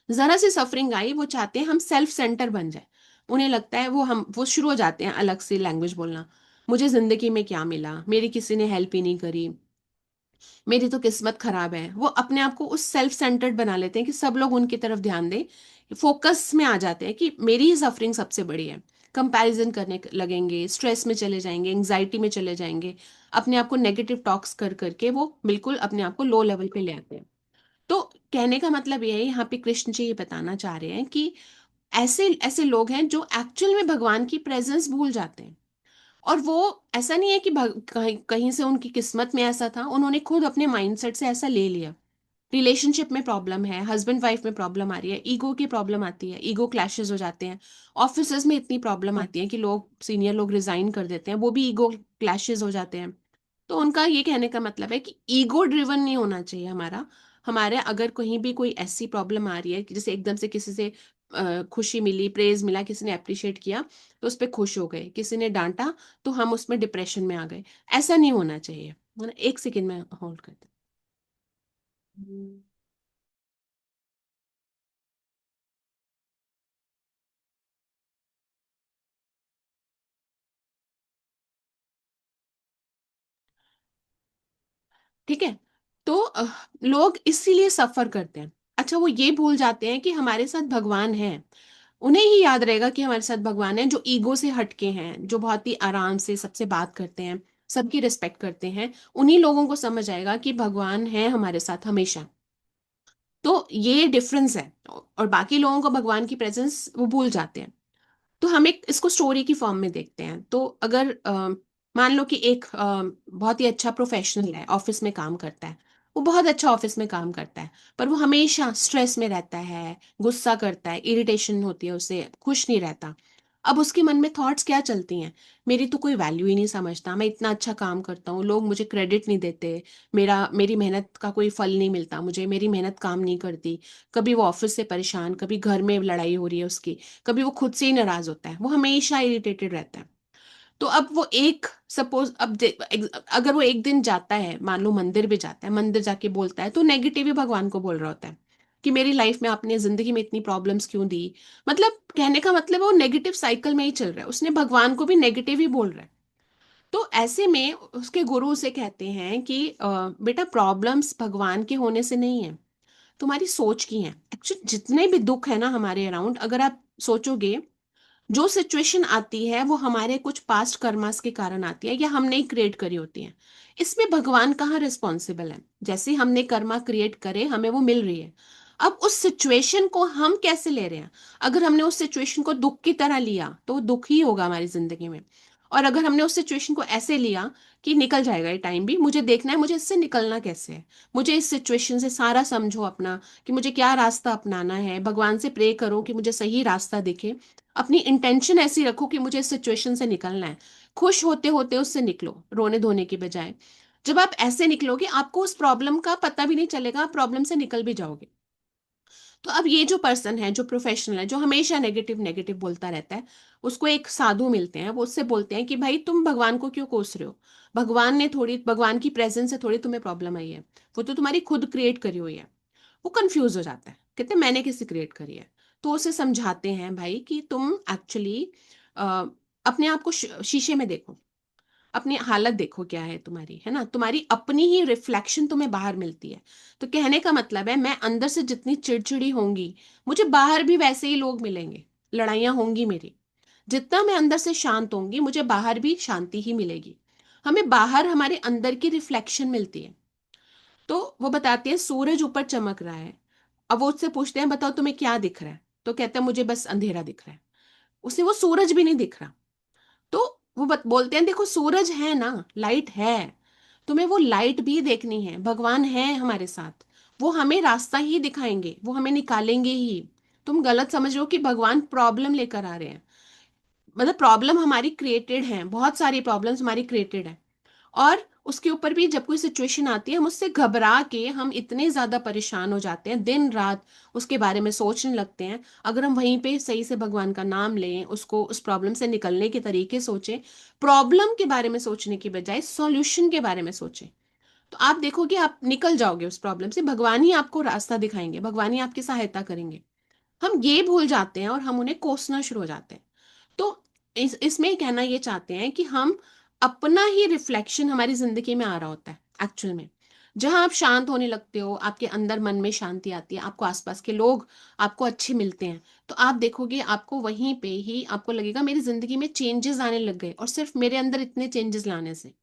[SPEAKER 1] जरा सी सफरिंग आई, वो चाहते हैं हम सेल्फ सेंटर बन जाए। उन्हें लगता है वो शुरू हो जाते हैं अलग से लैंग्वेज बोलना। मुझे जिंदगी में क्या मिला, मेरी किसी ने हेल्प ही नहीं करी, मेरी तो किस्मत खराब है। वो अपने आप को उस सेल्फ सेंटर्ड बना लेते हैं कि सब लोग उनकी तरफ ध्यान दें। फोकस में आ जाते हैं कि मेरी ही सफरिंग सबसे बड़ी है। कंपैरिजन करने लगेंगे, स्ट्रेस में चले जाएंगे, एंग्जाइटी में चले जाएंगे। अपने आप को नेगेटिव टॉक्स कर करके वो बिल्कुल अपने आप को लो लेवल पे ले आते हैं। तो कहने का मतलब ये है, यहाँ पे कृष्ण जी ये बताना चाह रहे हैं कि ऐसे ऐसे लोग हैं जो एक्चुअल में भगवान की प्रेजेंस भूल जाते हैं। और वो, ऐसा नहीं है कि कहीं कहीं से उनकी किस्मत में ऐसा था, उन्होंने खुद अपने माइंडसेट से ऐसा ले लिया। रिलेशनशिप में प्रॉब्लम है, हस्बैंड वाइफ में प्रॉब्लम आ रही है, ईगो की प्रॉब्लम आती है, ईगो क्लैशेस हो जाते हैं। ऑफिस में इतनी प्रॉब्लम आती है कि लोग, सीनियर लोग रिजाइन कर देते हैं, वो भी ईगो क्लैशेस हो जाते हैं। तो उनका ये कहने का मतलब है कि ईगो ड्रिवन नहीं होना चाहिए हमारा। हमारे अगर कहीं भी कोई ऐसी प्रॉब्लम आ रही है कि जैसे एकदम से किसी से खुशी मिली, प्रेज मिला, किसी ने अप्रिशिएट किया तो उस पर खुश हो गए, किसी ने डांटा तो हम उसमें डिप्रेशन में आ गए। ऐसा नहीं होना चाहिए, है ना। एक सेकेंड में होल्ड करते हैं। ठीक है। तो लोग इसीलिए सफर करते हैं। अच्छा, वो ये भूल जाते हैं कि हमारे साथ भगवान है। उन्हें ही याद रहेगा कि हमारे साथ भगवान है, जो ईगो से हटके हैं, जो बहुत ही आराम से सबसे बात करते हैं, सबकी रिस्पेक्ट करते हैं। उन्हीं लोगों को समझ आएगा कि भगवान है हमारे साथ हमेशा। तो ये डिफरेंस है। और बाकी लोगों को भगवान की प्रेजेंस वो भूल जाते हैं। तो हम एक इसको स्टोरी की फॉर्म में देखते हैं। तो अगर मान लो कि एक बहुत ही अच्छा प्रोफेशनल है, ऑफिस में काम करता है। वो बहुत अच्छा ऑफिस में काम करता है, पर वो हमेशा स्ट्रेस में रहता है, गुस्सा करता है, इरिटेशन होती है उसे, खुश नहीं रहता। अब उसके मन में थॉट्स क्या चलती हैं? मेरी तो कोई वैल्यू ही नहीं समझता, मैं इतना अच्छा काम करता हूँ, लोग मुझे क्रेडिट नहीं देते, मेरी मेहनत का कोई फल नहीं मिलता मुझे, मेरी मेहनत काम नहीं करती। कभी वो ऑफिस से परेशान, कभी घर में लड़ाई हो रही है उसकी, कभी वो खुद से ही नाराज होता है, वो हमेशा इरिटेटेड रहता है। तो अब वो एक, सपोज अगर वो एक दिन जाता है, मान लो मंदिर भी जाता है, मंदिर जाके बोलता है, तो नेगेटिव ही भगवान को बोल रहा होता है कि मेरी लाइफ में आपने जिंदगी में इतनी प्रॉब्लम्स क्यों दी। मतलब कहने का मतलब वो नेगेटिव साइकिल में ही चल रहा है, उसने भगवान को भी नेगेटिव ही बोल रहा है। तो ऐसे में उसके गुरु उसे कहते हैं कि बेटा, प्रॉब्लम्स भगवान के होने से नहीं है, तुम्हारी सोच की है। एक्चुअली जितने भी दुख है ना हमारे अराउंड, अगर आप सोचोगे, जो सिचुएशन आती है वो हमारे कुछ पास्ट कर्मास के कारण आती है, या हमने ही क्रिएट करी होती है। इसमें भगवान कहाँ रिस्पॉन्सिबल है? जैसे हमने कर्मा क्रिएट करे, हमें वो मिल रही है। अब उस सिचुएशन को हम कैसे ले रहे हैं? अगर हमने उस सिचुएशन को दुख की तरह लिया तो वो दुख ही होगा हमारी जिंदगी में। और अगर हमने उस सिचुएशन को ऐसे लिया कि निकल जाएगा ये टाइम भी, मुझे देखना है मुझे इससे निकलना कैसे है, मुझे इस सिचुएशन से सारा समझो अपना, कि मुझे क्या रास्ता अपनाना है, भगवान से प्रे करो कि मुझे सही रास्ता दिखे, अपनी इंटेंशन ऐसी रखो कि मुझे इस सिचुएशन से निकलना है, खुश होते होते उससे निकलो, रोने धोने की बजाय। जब आप ऐसे निकलोगे आपको उस प्रॉब्लम का पता भी नहीं चलेगा, आप प्रॉब्लम से निकल भी जाओगे। तो अब ये जो पर्सन है, जो प्रोफेशनल है, जो हमेशा नेगेटिव नेगेटिव बोलता रहता है, उसको एक साधु मिलते हैं, वो उससे बोलते हैं कि भाई तुम भगवान को क्यों कोस रहे हो? भगवान ने थोड़ी, भगवान की प्रेजेंस से थोड़ी तुम्हें प्रॉब्लम आई है, वो तो तुम्हारी खुद क्रिएट करी हुई है। वो कंफ्यूज हो जाता है, कहते हैं मैंने किसी क्रिएट करी है। तो उसे समझाते हैं भाई कि तुम एक्चुअली अपने आप को शीशे में देखो, अपनी हालत देखो क्या है तुम्हारी, है ना, तुम्हारी अपनी ही रिफ्लेक्शन तुम्हें बाहर मिलती है। तो कहने का मतलब है मैं अंदर से जितनी चिड़चिड़ी होंगी, मुझे बाहर भी वैसे ही लोग मिलेंगे, लड़ाइयाँ होंगी मेरी। जितना मैं अंदर से शांत होंगी मुझे बाहर भी शांति ही मिलेगी। हमें बाहर हमारे अंदर की रिफ्लेक्शन मिलती है। तो वो बताती है सूरज ऊपर चमक रहा है। अब वो उससे पूछते हैं बताओ तुम्हें क्या दिख रहा है? तो कहता है मुझे बस अंधेरा दिख रहा है। उसे वो सूरज भी नहीं दिख रहा। तो वो बोलते हैं देखो सूरज है ना, लाइट है, तुम्हें वो लाइट भी देखनी है, भगवान है हमारे साथ, वो हमें रास्ता ही दिखाएंगे, वो हमें निकालेंगे ही। तुम गलत समझ रहे हो कि भगवान प्रॉब्लम लेकर आ रहे हैं। मतलब प्रॉब्लम हमारी क्रिएटेड है, बहुत सारी प्रॉब्लम्स हमारी क्रिएटेड है। और उसके ऊपर भी जब कोई सिचुएशन आती है हम उससे घबरा के हम इतने ज्यादा परेशान हो जाते हैं, दिन रात उसके बारे में सोचने लगते हैं। अगर हम वहीं पे सही से भगवान का नाम लें, उसको उस प्रॉब्लम से निकलने के तरीके सोचें, प्रॉब्लम के बारे में सोचने की बजाय सॉल्यूशन के बारे में सोचें, तो आप देखोगे आप निकल जाओगे उस प्रॉब्लम से। भगवान ही आपको रास्ता दिखाएंगे, भगवान ही आपकी सहायता करेंगे। हम ये भूल जाते हैं और हम उन्हें कोसना शुरू हो जाते हैं। तो इसमें कहना ये चाहते हैं कि हम अपना ही रिफ्लेक्शन हमारी जिंदगी में आ रहा होता है एक्चुअल में। जहां आप शांत होने लगते हो, आपके अंदर मन में शांति आती है, आपको आसपास के लोग आपको अच्छे मिलते हैं, तो आप देखोगे आपको वहीं पे ही आपको लगेगा मेरी जिंदगी में चेंजेस आने लग गए, और सिर्फ मेरे अंदर इतने चेंजेस लाने से।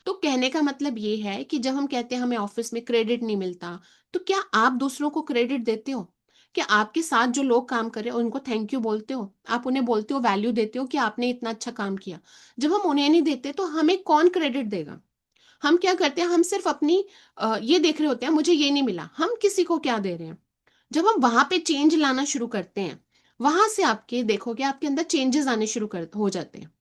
[SPEAKER 1] तो कहने का मतलब ये है कि जब हम कहते हैं हमें ऑफिस में क्रेडिट नहीं मिलता, तो क्या आप दूसरों को क्रेडिट देते हो? क्या आपके साथ जो लोग काम कर रहे हो उनको थैंक यू बोलते हो? आप उन्हें बोलते हो, वैल्यू देते हो कि आपने इतना अच्छा काम किया? जब हम उन्हें नहीं देते तो हमें कौन क्रेडिट देगा? हम क्या करते हैं, हम सिर्फ अपनी ये देख रहे होते हैं मुझे ये नहीं मिला, हम किसी को क्या दे रहे हैं। जब हम वहां पे चेंज लाना शुरू करते हैं, वहां से आपके देखोगे आपके अंदर चेंजेस आने शुरू कर हो जाते हैं।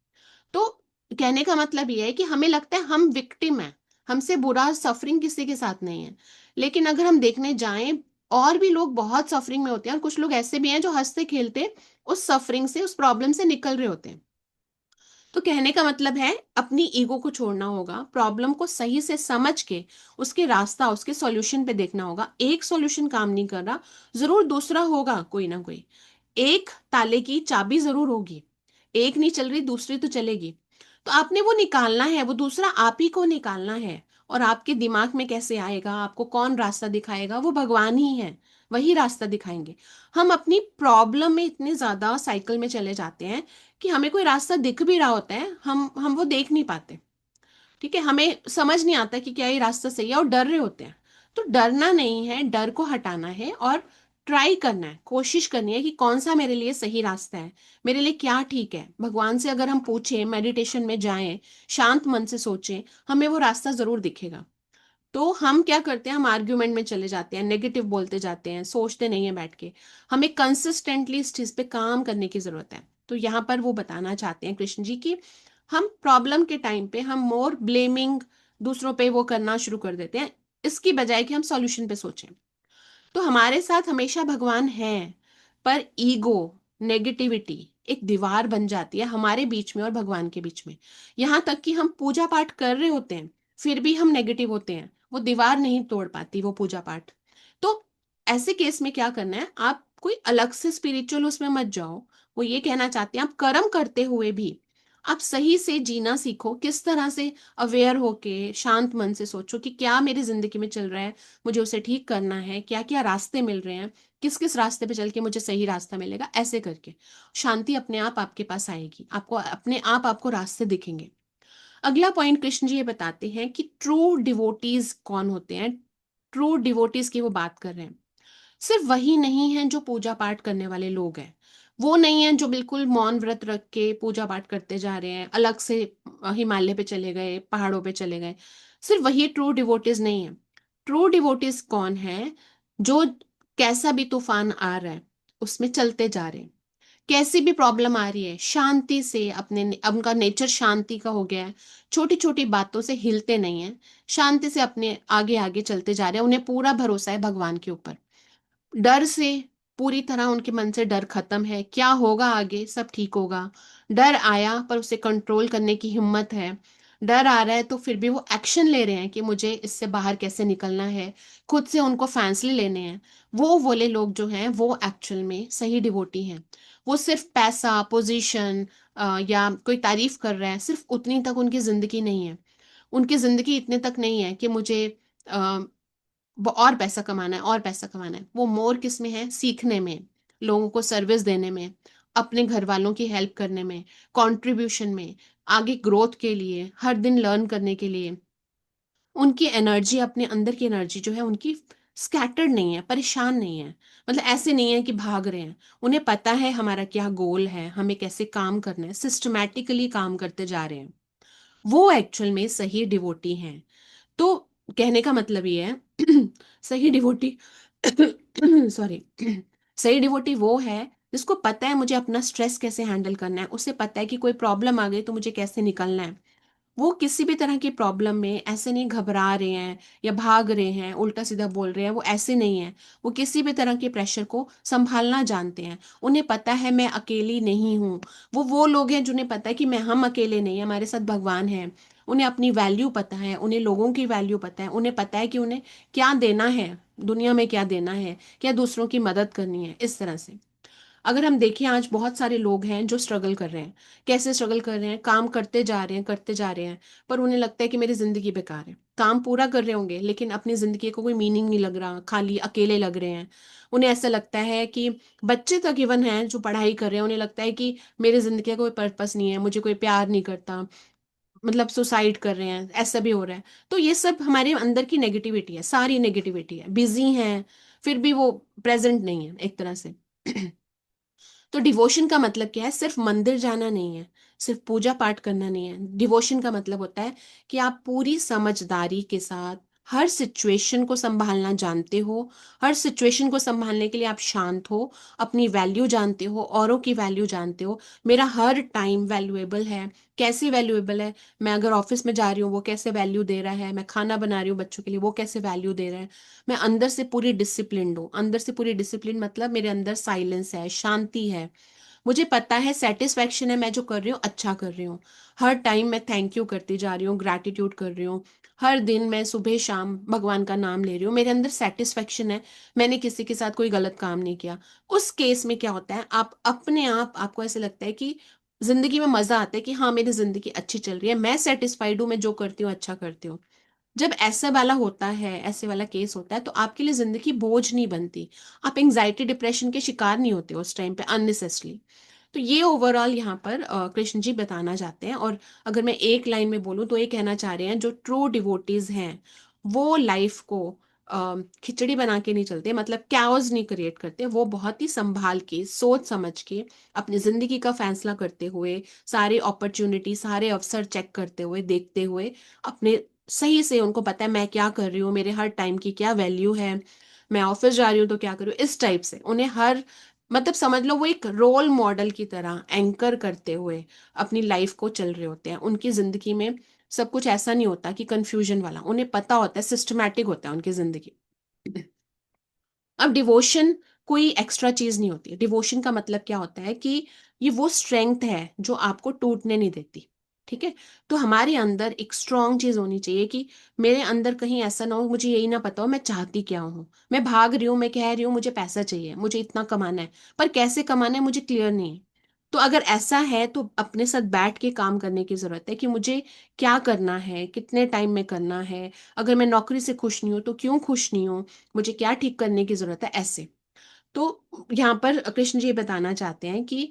[SPEAKER 1] तो कहने का मतलब ये है कि हमें लगता है हम विक्टिम हैं, हमसे बुरा सफरिंग किसी के साथ नहीं है। लेकिन अगर हम देखने जाएं, और भी लोग बहुत सफरिंग में होते हैं, और कुछ लोग ऐसे भी हैं जो हंसते खेलते उस सफरिंग से, उस प्रॉब्लम से निकल रहे होते हैं। तो कहने का मतलब है अपनी ईगो को छोड़ना होगा, प्रॉब्लम को सही से समझ के उसके रास्ता, उसके सॉल्यूशन पे देखना होगा। एक सॉल्यूशन काम नहीं कर रहा, जरूर दूसरा होगा कोई ना कोई। एक ताले की चाबी जरूर होगी, एक नहीं चल रही दूसरी तो चलेगी। तो आपने वो निकालना है, वो दूसरा आप ही को निकालना है। और आपके दिमाग में कैसे आएगा, आपको कौन रास्ता दिखाएगा? वो भगवान ही है, वही रास्ता दिखाएंगे। हम अपनी प्रॉब्लम में इतने ज्यादा साइकिल में चले जाते हैं कि हमें कोई रास्ता दिख भी रहा होता है, हम वो देख नहीं पाते। ठीक है, हमें समझ नहीं आता कि क्या ये रास्ता सही है, और डर रहे होते हैं। तो डरना नहीं है, डर को हटाना है और ट्राई करना है, कोशिश करनी है कि कौन सा मेरे लिए सही रास्ता है, मेरे लिए क्या ठीक है। भगवान से अगर हम पूछें, मेडिटेशन में जाएं, शांत मन से सोचें, हमें वो रास्ता जरूर दिखेगा। तो हम क्या करते हैं, हम आर्ग्यूमेंट में चले जाते हैं, नेगेटिव बोलते जाते हैं, सोचते नहीं है बैठ के। हमें कंसिस्टेंटली इस चीज पे काम करने की जरूरत है। तो यहाँ पर वो बताना चाहते हैं कृष्ण जी की हम प्रॉब्लम के टाइम पे हम मोर ब्लेमिंग, दूसरों पे वो करना शुरू कर देते हैं, इसकी बजाय कि हम सॉल्यूशन पे सोचें। तो हमारे साथ हमेशा भगवान है, पर ईगो, नेगेटिविटी एक दीवार बन जाती है हमारे बीच में और भगवान के बीच में। यहां तक कि हम पूजा पाठ कर रहे होते हैं, फिर भी हम नेगेटिव होते हैं, वो दीवार नहीं तोड़ पाती वो पूजा पाठ। तो ऐसे केस में क्या करना है, आप कोई अलग से स्पिरिचुअल उसमें मत जाओ। वो ये कहना चाहते हैं आप कर्म करते हुए भी आप सही से जीना सीखो, किस तरह से अवेयर होके शांत मन से सोचो कि क्या मेरी जिंदगी में चल रहा है, मुझे उसे ठीक करना है, क्या क्या रास्ते मिल रहे हैं, किस किस रास्ते पे चल के मुझे सही रास्ता मिलेगा, ऐसे करके शांति अपने आप आपके पास आएगी, आपको अपने आप आपको रास्ते दिखेंगे। अगला पॉइंट कृष्ण जी ये बताते हैं कि ट्रू डिवोटीज कौन होते हैं। ट्रू डिवोटीज की वो बात कर रहे हैं, सिर्फ वही नहीं है जो पूजा पाठ करने वाले लोग हैं, वो नहीं है जो बिल्कुल मौन व्रत रख के पूजा पाठ करते जा रहे हैं, अलग से हिमालय पे चले गए, पहाड़ों पे चले गए। सिर्फ वही ट्रू डिवोटीज नहीं है। ट्रू डिवोटीज कौन है? जो कैसा भी तूफान आ रहा है उसमें चलते जा रहे हैं, कैसी भी प्रॉब्लम आ रही है शांति से, अपने उनका नेचर शांति का हो गया है, छोटी छोटी बातों से हिलते नहीं है, शांति से अपने आगे आगे चलते जा रहे हैं, उन्हें पूरा भरोसा है भगवान के ऊपर। डर से पूरी तरह उनके मन से डर खत्म है, क्या होगा आगे, सब ठीक होगा। डर आया पर उसे कंट्रोल करने की हिम्मत है। डर आ रहा है तो फिर भी वो एक्शन ले रहे हैं कि मुझे इससे बाहर कैसे निकलना है, खुद से उनको फैसले लेने हैं। वो वाले लोग जो हैं वो एक्चुअल में सही डिवोटी हैं। वो सिर्फ पैसा, पोजीशन या कोई तारीफ कर रहा है, सिर्फ उतनी तक उनकी जिंदगी नहीं है। उनकी जिंदगी इतने तक नहीं है कि मुझे वो और पैसा कमाना है और पैसा कमाना है। वो मोर किस में है? सीखने में, लोगों को सर्विस देने में, अपने घर वालों की हेल्प करने में, कंट्रीब्यूशन में, आगे ग्रोथ के लिए, हर दिन लर्न करने के लिए। उनकी एनर्जी, अपने अंदर की एनर्जी जो है उनकी स्कैटर्ड नहीं है, परेशान नहीं है। मतलब ऐसे नहीं है कि भाग रहे हैं। उन्हें पता है हमारा क्या गोल है, हमें कैसे काम करना है, सिस्टमैटिकली काम करते जा रहे हैं। वो एक्चुअल में सही डिवोटी हैं। तो कहने का मतलब ये है सही डिवोटी सॉरी सही डिवोटी वो है जिसको पता है मुझे अपना स्ट्रेस कैसे हैंडल करना है, उसे पता है कि कोई प्रॉब्लम आ गई तो मुझे कैसे निकलना है। वो किसी भी तरह की प्रॉब्लम में ऐसे नहीं घबरा रहे हैं या भाग रहे हैं, उल्टा सीधा बोल रहे हैं, वो ऐसे नहीं है। वो किसी भी तरह के प्रेशर को संभालना जानते हैं। उन्हें पता है मैं अकेली नहीं हूँ। वो लोग हैं जिन्हें पता है कि मैं हम अकेले नहीं हैं, हमारे साथ भगवान है। उन्हें अपनी वैल्यू पता है, उन्हें लोगों की वैल्यू पता है, उन्हें पता है कि उन्हें क्या देना है, दुनिया में क्या देना है, क्या दूसरों की मदद करनी है, इस तरह से। अगर हम देखें आज बहुत सारे लोग हैं जो स्ट्रगल कर रहे हैं। कैसे स्ट्रगल कर रहे हैं? काम करते जा रहे हैं, करते जा रहे हैं, पर उन्हें लगता है कि मेरी जिंदगी बेकार है। काम पूरा कर रहे होंगे लेकिन अपनी जिंदगी को कोई मीनिंग नहीं लग रहा, खाली अकेले लग रहे हैं। उन्हें ऐसा लगता है कि बच्चे तक इवन हैं जो पढ़ाई कर रहे हैं, उन्हें लगता है कि मेरी जिंदगी का कोई पर्पस नहीं है, मुझे कोई प्यार नहीं करता, मतलब सुसाइड कर रहे हैं, ऐसा भी हो रहा है। तो ये सब हमारे अंदर की नेगेटिविटी है, सारी नेगेटिविटी है। बिजी हैं फिर भी वो प्रेजेंट नहीं है एक तरह से। तो डिवोशन का मतलब क्या है? सिर्फ मंदिर जाना नहीं है, सिर्फ पूजा पाठ करना नहीं है। डिवोशन का मतलब होता है कि आप पूरी समझदारी के साथ हर सिचुएशन को संभालना जानते हो। हर सिचुएशन को संभालने के लिए आप शांत हो, अपनी वैल्यू जानते हो, औरों की वैल्यू जानते हो। मेरा हर टाइम वैल्यूएबल है। कैसे वैल्यूएबल है? मैं अगर ऑफिस में जा रही हूँ वो कैसे वैल्यू दे रहा है, मैं खाना बना रही हूँ बच्चों के लिए वो कैसे वैल्यू दे रहा है। मैं अंदर से पूरी डिसिप्लिन्ड हूँ। अंदर से पूरी डिसिप्लिन मतलब मेरे अंदर साइलेंस है, शांति है। मुझे पता है, सेटिस्फेक्शन है, मैं जो कर रही हूँ अच्छा कर रही हूँ। हर टाइम मैं थैंक यू करती जा रही हूँ, ग्रैटिट्यूड कर रही हूँ। हर दिन मैं सुबह शाम भगवान का नाम ले रही हूँ, मेरे अंदर सेटिस्फेक्शन है। मैंने किसी के साथ कोई गलत काम नहीं किया। उस केस में क्या होता है, आप अपने आप आपको ऐसे लगता है कि जिंदगी में मजा आता है कि हाँ मेरी जिंदगी अच्छी चल रही है, मैं सेटिस्फाइड हूँ, मैं जो करती हूँ अच्छा करती हूँ। जब ऐसा वाला होता है, ऐसे वाला केस होता है, तो आपके लिए जिंदगी बोझ नहीं बनती। आप एंजाइटी डिप्रेशन के शिकार नहीं होते उस टाइम पे अननेसेसरली। तो ये ओवरऑल यहाँ पर कृष्ण जी बताना चाहते हैं। और अगर मैं एक लाइन में बोलूँ तो ये कहना चाह रहे हैं जो ट्रू डिवोटीज हैं वो लाइफ को खिचड़ी बना के नहीं चलते, मतलब कैओस नहीं क्रिएट करते। वो बहुत ही संभाल के, सोच समझ के, अपनी जिंदगी का फैसला करते हुए, सारे अपॉर्चुनिटी, सारे अवसर चेक करते हुए, देखते हुए, अपने सही से उनको पता है मैं क्या कर रही हूँ, मेरे हर टाइम की क्या वैल्यू है, मैं ऑफिस जा रही हूँ तो क्या करूँ, इस टाइप से उन्हें हर, मतलब समझ लो वो एक रोल मॉडल की तरह एंकर करते हुए अपनी लाइफ को चल रहे होते हैं। उनकी जिंदगी में सब कुछ ऐसा नहीं होता कि कंफ्यूजन वाला, उन्हें पता होता है, सिस्टमैटिक होता है उनकी जिंदगी। अब डिवोशन कोई एक्स्ट्रा चीज नहीं होती। डिवोशन का मतलब क्या होता है कि ये वो स्ट्रेंथ है जो आपको टूटने नहीं देती। ठीक है? तो हमारे अंदर एक स्ट्रांग चीज होनी चाहिए कि मेरे अंदर कहीं ऐसा ना हो मुझे यही ना पता हो मैं चाहती क्या हूँ। मैं भाग रही हूँ, मैं कह रही हूँ मुझे पैसा चाहिए, मुझे इतना कमाना है, पर कैसे कमाना है मुझे क्लियर नहीं है। तो अगर ऐसा है तो अपने साथ बैठ के काम करने की जरूरत है कि मुझे क्या करना है, कितने टाइम में करना है, अगर मैं नौकरी से खुश नहीं हूँ तो क्यों खुश नहीं हूँ, मुझे क्या ठीक करने की जरूरत है, ऐसे। तो यहाँ पर कृष्ण जी बताना चाहते हैं कि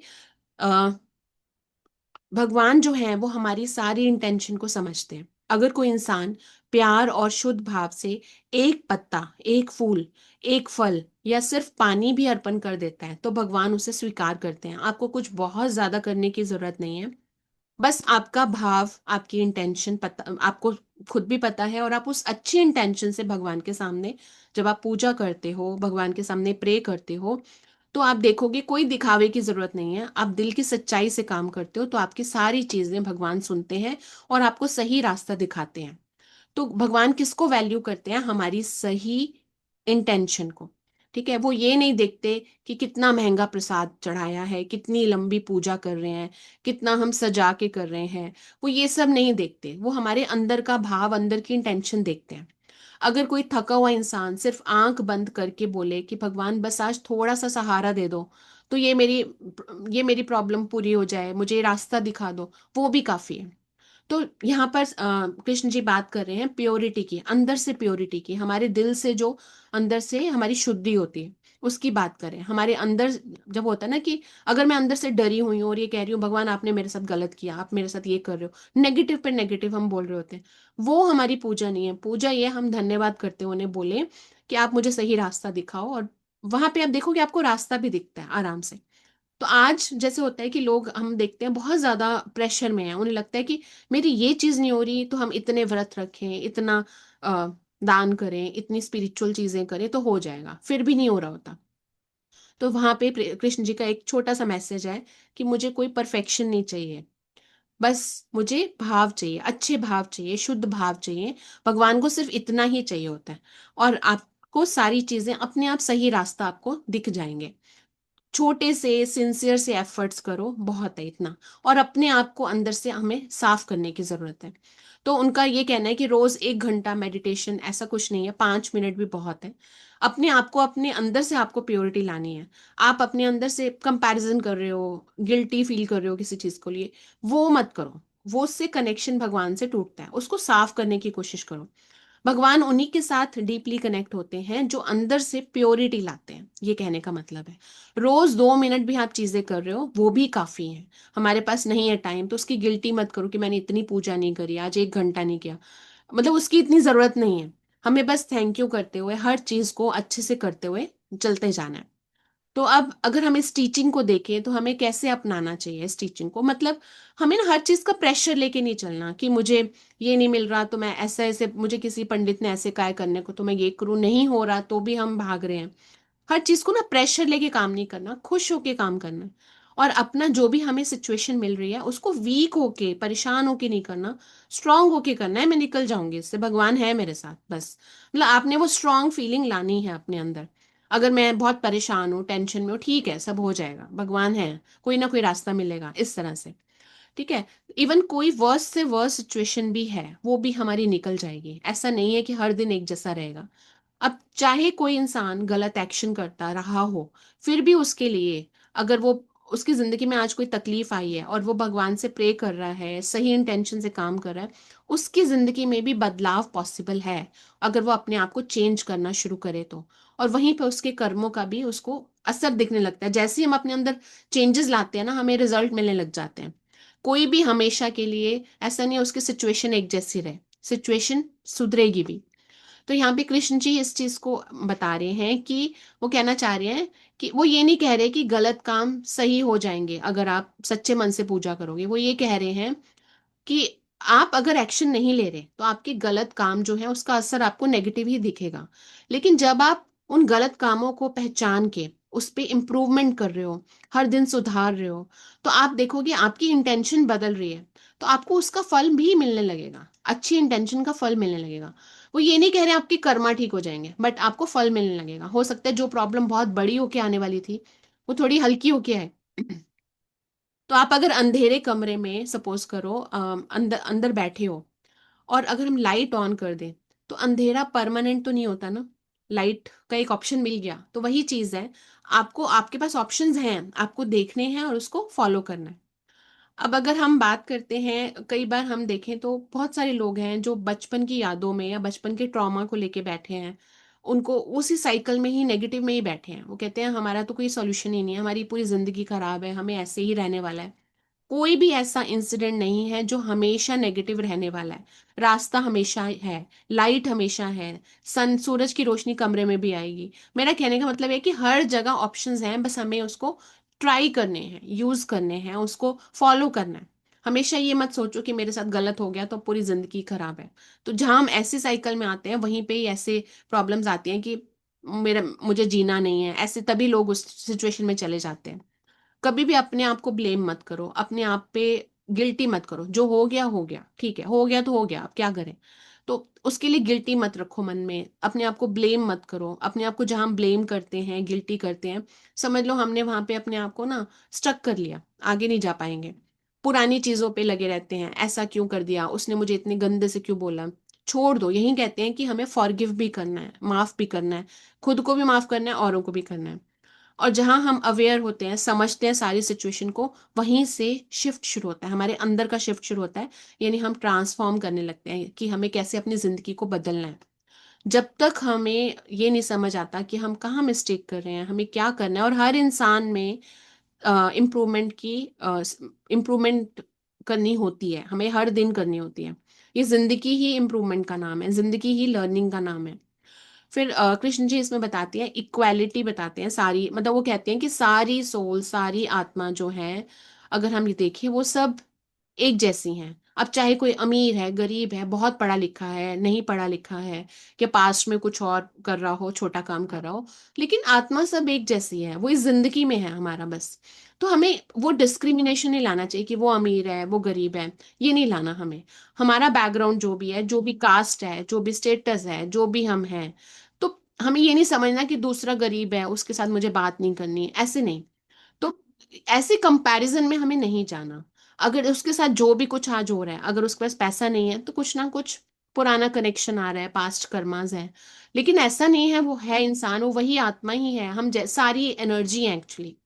[SPEAKER 1] भगवान जो है वो हमारी सारी इंटेंशन को समझते हैं। अगर कोई इंसान प्यार और शुद्ध भाव से एक पत्ता, एक फूल, एक फल या सिर्फ पानी भी अर्पण कर देता है तो भगवान उसे स्वीकार करते हैं। आपको कुछ बहुत ज्यादा करने की जरूरत नहीं है। बस आपका भाव, आपकी इंटेंशन पता आपको खुद भी पता है, और आप उस अच्छी इंटेंशन से भगवान के सामने जब आप पूजा करते हो, भगवान के सामने प्रे करते हो, तो आप देखोगे कोई दिखावे की जरूरत नहीं है। आप दिल की सच्चाई से काम करते हो तो आपकी सारी चीजें भगवान सुनते हैं और आपको सही रास्ता दिखाते हैं। तो भगवान किसको वैल्यू करते हैं? हमारी सही इंटेंशन को। ठीक है, वो ये नहीं देखते कि कितना महंगा प्रसाद चढ़ाया है, कितनी लंबी पूजा कर रहे हैं, कितना हम सजा के कर रहे हैं। वो ये सब नहीं देखते, वो हमारे अंदर का भाव, अंदर की इंटेंशन देखते हैं। अगर कोई थका हुआ इंसान सिर्फ आंख बंद करके बोले कि भगवान बस आज थोड़ा सा सहारा दे दो, तो ये मेरी प्रॉब्लम पूरी हो जाए, मुझे ये रास्ता दिखा दो, वो भी काफी है। तो यहाँ पर कृष्ण जी बात कर रहे हैं प्योरिटी की, अंदर से प्योरिटी की, हमारे दिल से जो अंदर से हमारी शुद्धि होती है उसकी बात करें। हमारे अंदर जब होता है ना कि अगर मैं अंदर से डरी हुई हूँ और ये कह रही हूँ भगवान आपने मेरे साथ गलत किया, आप मेरे साथ ये कर रहे हो, नेगेटिव पे नेगेटिव हम बोल रहे होते हैं, वो हमारी पूजा नहीं है। पूजा ये हम धन्यवाद करते हुए उन्हें बोले कि आप मुझे सही रास्ता दिखाओ, और वहां पे आप देखोगे आपको रास्ता भी दिखता है आराम से। तो आज जैसे होता है कि लोग, हम देखते हैं बहुत ज्यादा प्रेशर में है, उन्हें लगता है कि मेरी ये चीज नहीं हो रही तो हम इतने व्रत रखें, इतना अ, दान करें, इतनी स्पिरिचुअल चीजें करें तो हो जाएगा, फिर भी नहीं हो रहा होता। तो वहां पे कृष्ण जी का एक छोटा सा मैसेज है कि मुझे कोई परफेक्शन नहीं चाहिए, बस मुझे भाव चाहिए, अच्छे भाव चाहिए, शुद्ध भाव चाहिए। भगवान को सिर्फ इतना ही चाहिए होता है, और आपको सारी चीजें अपने आप सही रास्ता आपको दिख जाएंगे। छोटे से सिंसियर से एफर्ट्स करो, बहुत है इतना। और अपने आप को अंदर से हमें साफ करने की जरूरत है। तो उनका ये कहना है कि रोज 1 घंटा मेडिटेशन ऐसा कुछ नहीं है, 5 मिनट भी बहुत है। अपने आप को, अपने अंदर से आपको प्योरिटी लानी है। आप अपने अंदर से कंपैरिजन कर रहे हो, गिल्टी फील कर रहे हो किसी चीज को लिए, वो मत करो। वो उससे कनेक्शन भगवान से टूटता है, उसको साफ करने की कोशिश करो। भगवान उन्हीं के साथ डीपली कनेक्ट होते हैं जो अंदर से प्योरिटी लाते हैं, ये कहने का मतलब है। रोज 2 मिनट भी आप चीजें कर रहे हो वो भी काफी है। हमारे पास नहीं है टाइम तो उसकी गिल्टी मत करो कि मैंने इतनी पूजा नहीं करी, आज 1 घंटा नहीं किया, मतलब उसकी इतनी जरूरत नहीं है। हमें बस थैंक यू करते हुए, हर चीज को अच्छे से करते हुए चलते जाना है। तो अब अगर हम इस टीचिंग को देखें तो हमें कैसे अपनाना चाहिए इस टीचिंग को, मतलब हमें ना हर चीज का प्रेशर लेके नहीं चलना कि मुझे ये नहीं मिल रहा तो मैं ऐसा ऐसे, मुझे किसी पंडित ने ऐसे कहा है करने को तो मैं ये करूं, नहीं हो रहा तो भी हम भाग रहे हैं। हर चीज को ना प्रेशर लेके काम नहीं करना, खुश होके काम करना है। और अपना जो भी हमें सिचुएशन मिल रही है उसको वीक होके, परेशान होके नहीं करना, स्ट्रांग होके करना है। मैं निकल जाऊंगी इससे, भगवान है मेरे साथ, बस। मतलब आपने वो स्ट्रांग फीलिंग लानी है अपने अंदर। अगर मैं बहुत परेशान हूँ, टेंशन में हूँ, ठीक है, सब हो जाएगा, भगवान है, कोई ना कोई रास्ता मिलेगा, इस तरह से। ठीक है। इवन कोई वर्स से वर्स सिचुएशन भी है वो भी हमारी निकल जाएगी, ऐसा नहीं है कि हर दिन एक जैसा रहेगा। अब चाहे कोई इंसान गलत एक्शन करता रहा हो, फिर भी उसके लिए, अगर वो, उसकी जिंदगी में आज कोई तकलीफ आई है और वो भगवान से प्रे कर रहा है, सही इंटेंशन से काम कर रहा है, उसकी जिंदगी में भी बदलाव पॉसिबल है, अगर वो अपने आप को चेंज करना शुरू करे तो। और वहीं पे उसके कर्मों का भी उसको असर दिखने लगता है। जैसे ही हम अपने अंदर चेंजेस लाते हैं ना, हमें रिजल्ट मिलने लग जाते हैं। कोई भी हमेशा के लिए ऐसा नहीं है उसकी सिचुएशन एक जैसी रहे, सिचुएशन सुधरेगी भी। तो यहाँ पे कृष्ण जी इस चीज को बता रहे हैं कि वो कहना चाह रहे हैं कि वो ये नहीं कह रहे कि गलत काम सही हो जाएंगे अगर आप सच्चे मन से पूजा करोगे। वो ये कह रहे हैं कि आप अगर एक्शन नहीं ले रहे तो आपके गलत काम जो है उसका असर आपको नेगेटिव ही दिखेगा। लेकिन जब आप उन गलत कामों को पहचान के उस पे इम्प्रूवमेंट कर रहे हो, हर दिन सुधार रहे हो, तो आप देखोगे आपकी इंटेंशन बदल रही है, तो आपको उसका फल भी मिलने लगेगा, अच्छी इंटेंशन का फल मिलने लगेगा। वो ये नहीं कह रहे आपके कर्मा ठीक हो जाएंगे, बट आपको फल मिलने लगेगा। हो सकता है जो प्रॉब्लम बहुत बड़ी होके आने वाली थी वो थोड़ी हल्की होके आए। तो आप अगर अंधेरे कमरे में सपोज करो अंदर अंदर बैठे हो, और अगर हम लाइट ऑन कर दें, तो अंधेरा परमानेंट तो नहीं होता ना। लाइट का एक ऑप्शन मिल गया, तो वही चीज है। आपको, आपके पास ऑप्शंस हैं, आपको देखने हैं और उसको फॉलो करना है। अब अगर हम बात करते हैं, कई बार हम देखें तो बहुत सारे लोग हैं जो बचपन की यादों में या बचपन के ट्रॉमा को लेके बैठे हैं। उनको उसी साइकिल में ही, नेगेटिव में ही बैठे हैं। वो कहते हैं हमारा तो कोई सॉल्यूशन ही नहीं है, हमारी पूरी जिंदगी खराब है, हमें ऐसे ही रहने वाला है। कोई भी ऐसा इंसिडेंट नहीं है जो हमेशा नेगेटिव रहने वाला है। रास्ता हमेशा है, लाइट हमेशा है। सूरज की रोशनी कमरे में भी आएगी। मेरा कहने का मतलब है कि हर जगह ऑप्शंस हैं, बस हमें उसको ट्राई करने हैं, यूज करने हैं, उसको फॉलो करना है। हमेशा ये मत सोचो कि मेरे साथ गलत हो गया तो पूरी जिंदगी खराब है। तो जहां हम ऐसे साइकिल में आते हैं, वहीं पे ही ऐसे प्रॉब्लम्स आती हैं कि मेरा, मुझे जीना नहीं है, ऐसे तभी लोग उस सिचुएशन में चले जाते हैं। कभी भी अपने आप को ब्लेम मत करो, अपने आप पे गिल्टी मत करो। जो हो गया, ठीक है, हो गया तो हो गया, अब क्या करें। तो उसके लिए गिल्टी मत रखो मन में, अपने आप को ब्लेम मत करो। अपने आप को जहां ब्लेम करते हैं, गिल्टी करते हैं, समझ लो हमने वहां पे अपने आप को ना स्टक कर लिया, आगे नहीं जा पाएंगे। पुरानी चीजों पे लगे रहते हैं, ऐसा क्यों कर दिया उसने, मुझे इतने गंदे से क्यों बोला। छोड़ दो। यही कहते हैं कि हमें फॉरगिव भी करना है, माफ भी करना है। खुद को भी माफ करना है, औरों को भी करना है। और जहां हम अवेयर होते हैं, समझते हैं सारी सिचुएशन को, वहीं से शिफ्ट शुरू होता है, हमारे अंदर का शिफ्ट शुरू होता है। यानी हम ट्रांसफॉर्म करने लगते हैं कि हमें कैसे अपनी जिंदगी को बदलना है। जब तक हमें ये नहीं समझ आता कि हम कहाँ मिस्टेक कर रहे हैं, हमें क्या करना है, और हर इंसान में इम्प्रूवमेंट की इम्प्रूवमेंट करनी होती है, हमें हर दिन करनी होती है। ये जिंदगी ही इम्प्रूवमेंट का नाम है, जिंदगी ही लर्निंग का नाम है। फिर कृष्ण जी इसमें बताती हैं, इक्वालिटी बताते हैं सारी, मतलब वो कहते हैं कि सारी सोल, सारी आत्मा जो है, अगर हम ये देखें, वो सब एक जैसी हैं। अब चाहे कोई अमीर है, गरीब है, बहुत पढ़ा लिखा है, नहीं पढ़ा लिखा है, कि पास्ट में कुछ और कर रहा हो, छोटा काम कर रहा हो, लेकिन आत्मा सब एक जैसी है। वो इस जिंदगी में है हमारा बस। तो हमें वो डिस्क्रिमिनेशन नहीं लाना चाहिए कि वो अमीर है, वो गरीब है, ये नहीं लाना हमें। हमारा बैकग्राउंड जो भी है, जो भी कास्ट है, जो भी स्टेटस है, जो भी हम हैं, तो हमें ये नहीं समझना कि दूसरा गरीब है उसके साथ मुझे बात नहीं करनी, ऐसे नहीं। तो ऐसे कंपैरिजन में हमें नहीं जाना। अगर उसके साथ जो भी कुछ आज हो रहा है, अगर उसके पास पैसा नहीं है, तो कुछ ना कुछ पुराना कनेक्शन आ रहा है, पास्ट कर्मास है। लेकिन ऐसा नहीं है, वो है इंसान, वो वही आत्मा ही है, सारी एनर्जी है एक्चुअली।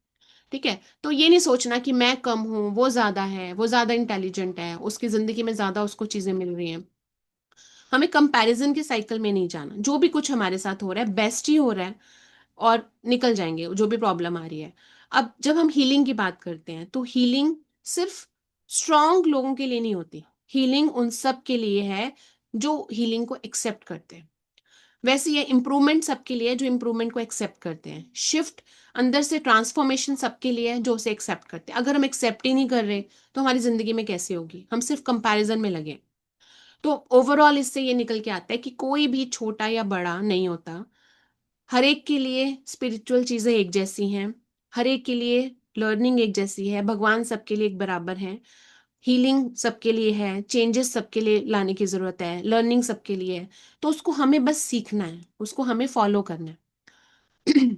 [SPEAKER 1] ठीक है। तो ये नहीं सोचना कि मैं कम हूं, वो ज्यादा है, वो ज्यादा इंटेलिजेंट है, उसकी जिंदगी में ज्यादा उसको चीजें मिल रही हैं। हमें कंपैरिजन के साइकिल में नहीं जाना। जो भी कुछ हमारे साथ हो रहा है, बेस्ट ही हो रहा है, और निकल जाएंगे जो भी प्रॉब्लम आ रही है। अब जब हम हीलिंग की बात करते हैं, तो हीलिंग सिर्फ स्ट्रांग लोगों के लिए नहीं होती। हीलिंग उन सब के लिए है जो हीलिंग को एक्सेप्ट करते हैं। वैसे ये इम्प्रूवमेंट सबके लिए है जो इम्प्रूवमेंट को एक्सेप्ट करते हैं। शिफ्ट, अंदर से ट्रांसफॉर्मेशन सबके लिए है जो उसे एक्सेप्ट करते हैं। अगर हम एक्सेप्ट ही नहीं कर रहे, तो हमारी जिंदगी में कैसे होगी, हम सिर्फ कंपैरिजन में लगे। तो ओवरऑल इससे ये निकल के आता है कि कोई भी छोटा या बड़ा नहीं होता। हर एक के लिए स्पिरिचुअल चीजें एक जैसी हैं। हर एक के लिए लर्निंग एक जैसी है। भगवान सबके लिए एक बराबर है। हीलिंग सबके लिए है, चेंजेस सबके लिए लाने की जरूरत है, लर्निंग सबके लिए है। तो उसको हमें बस सीखना है, उसको हमें फॉलो करना है।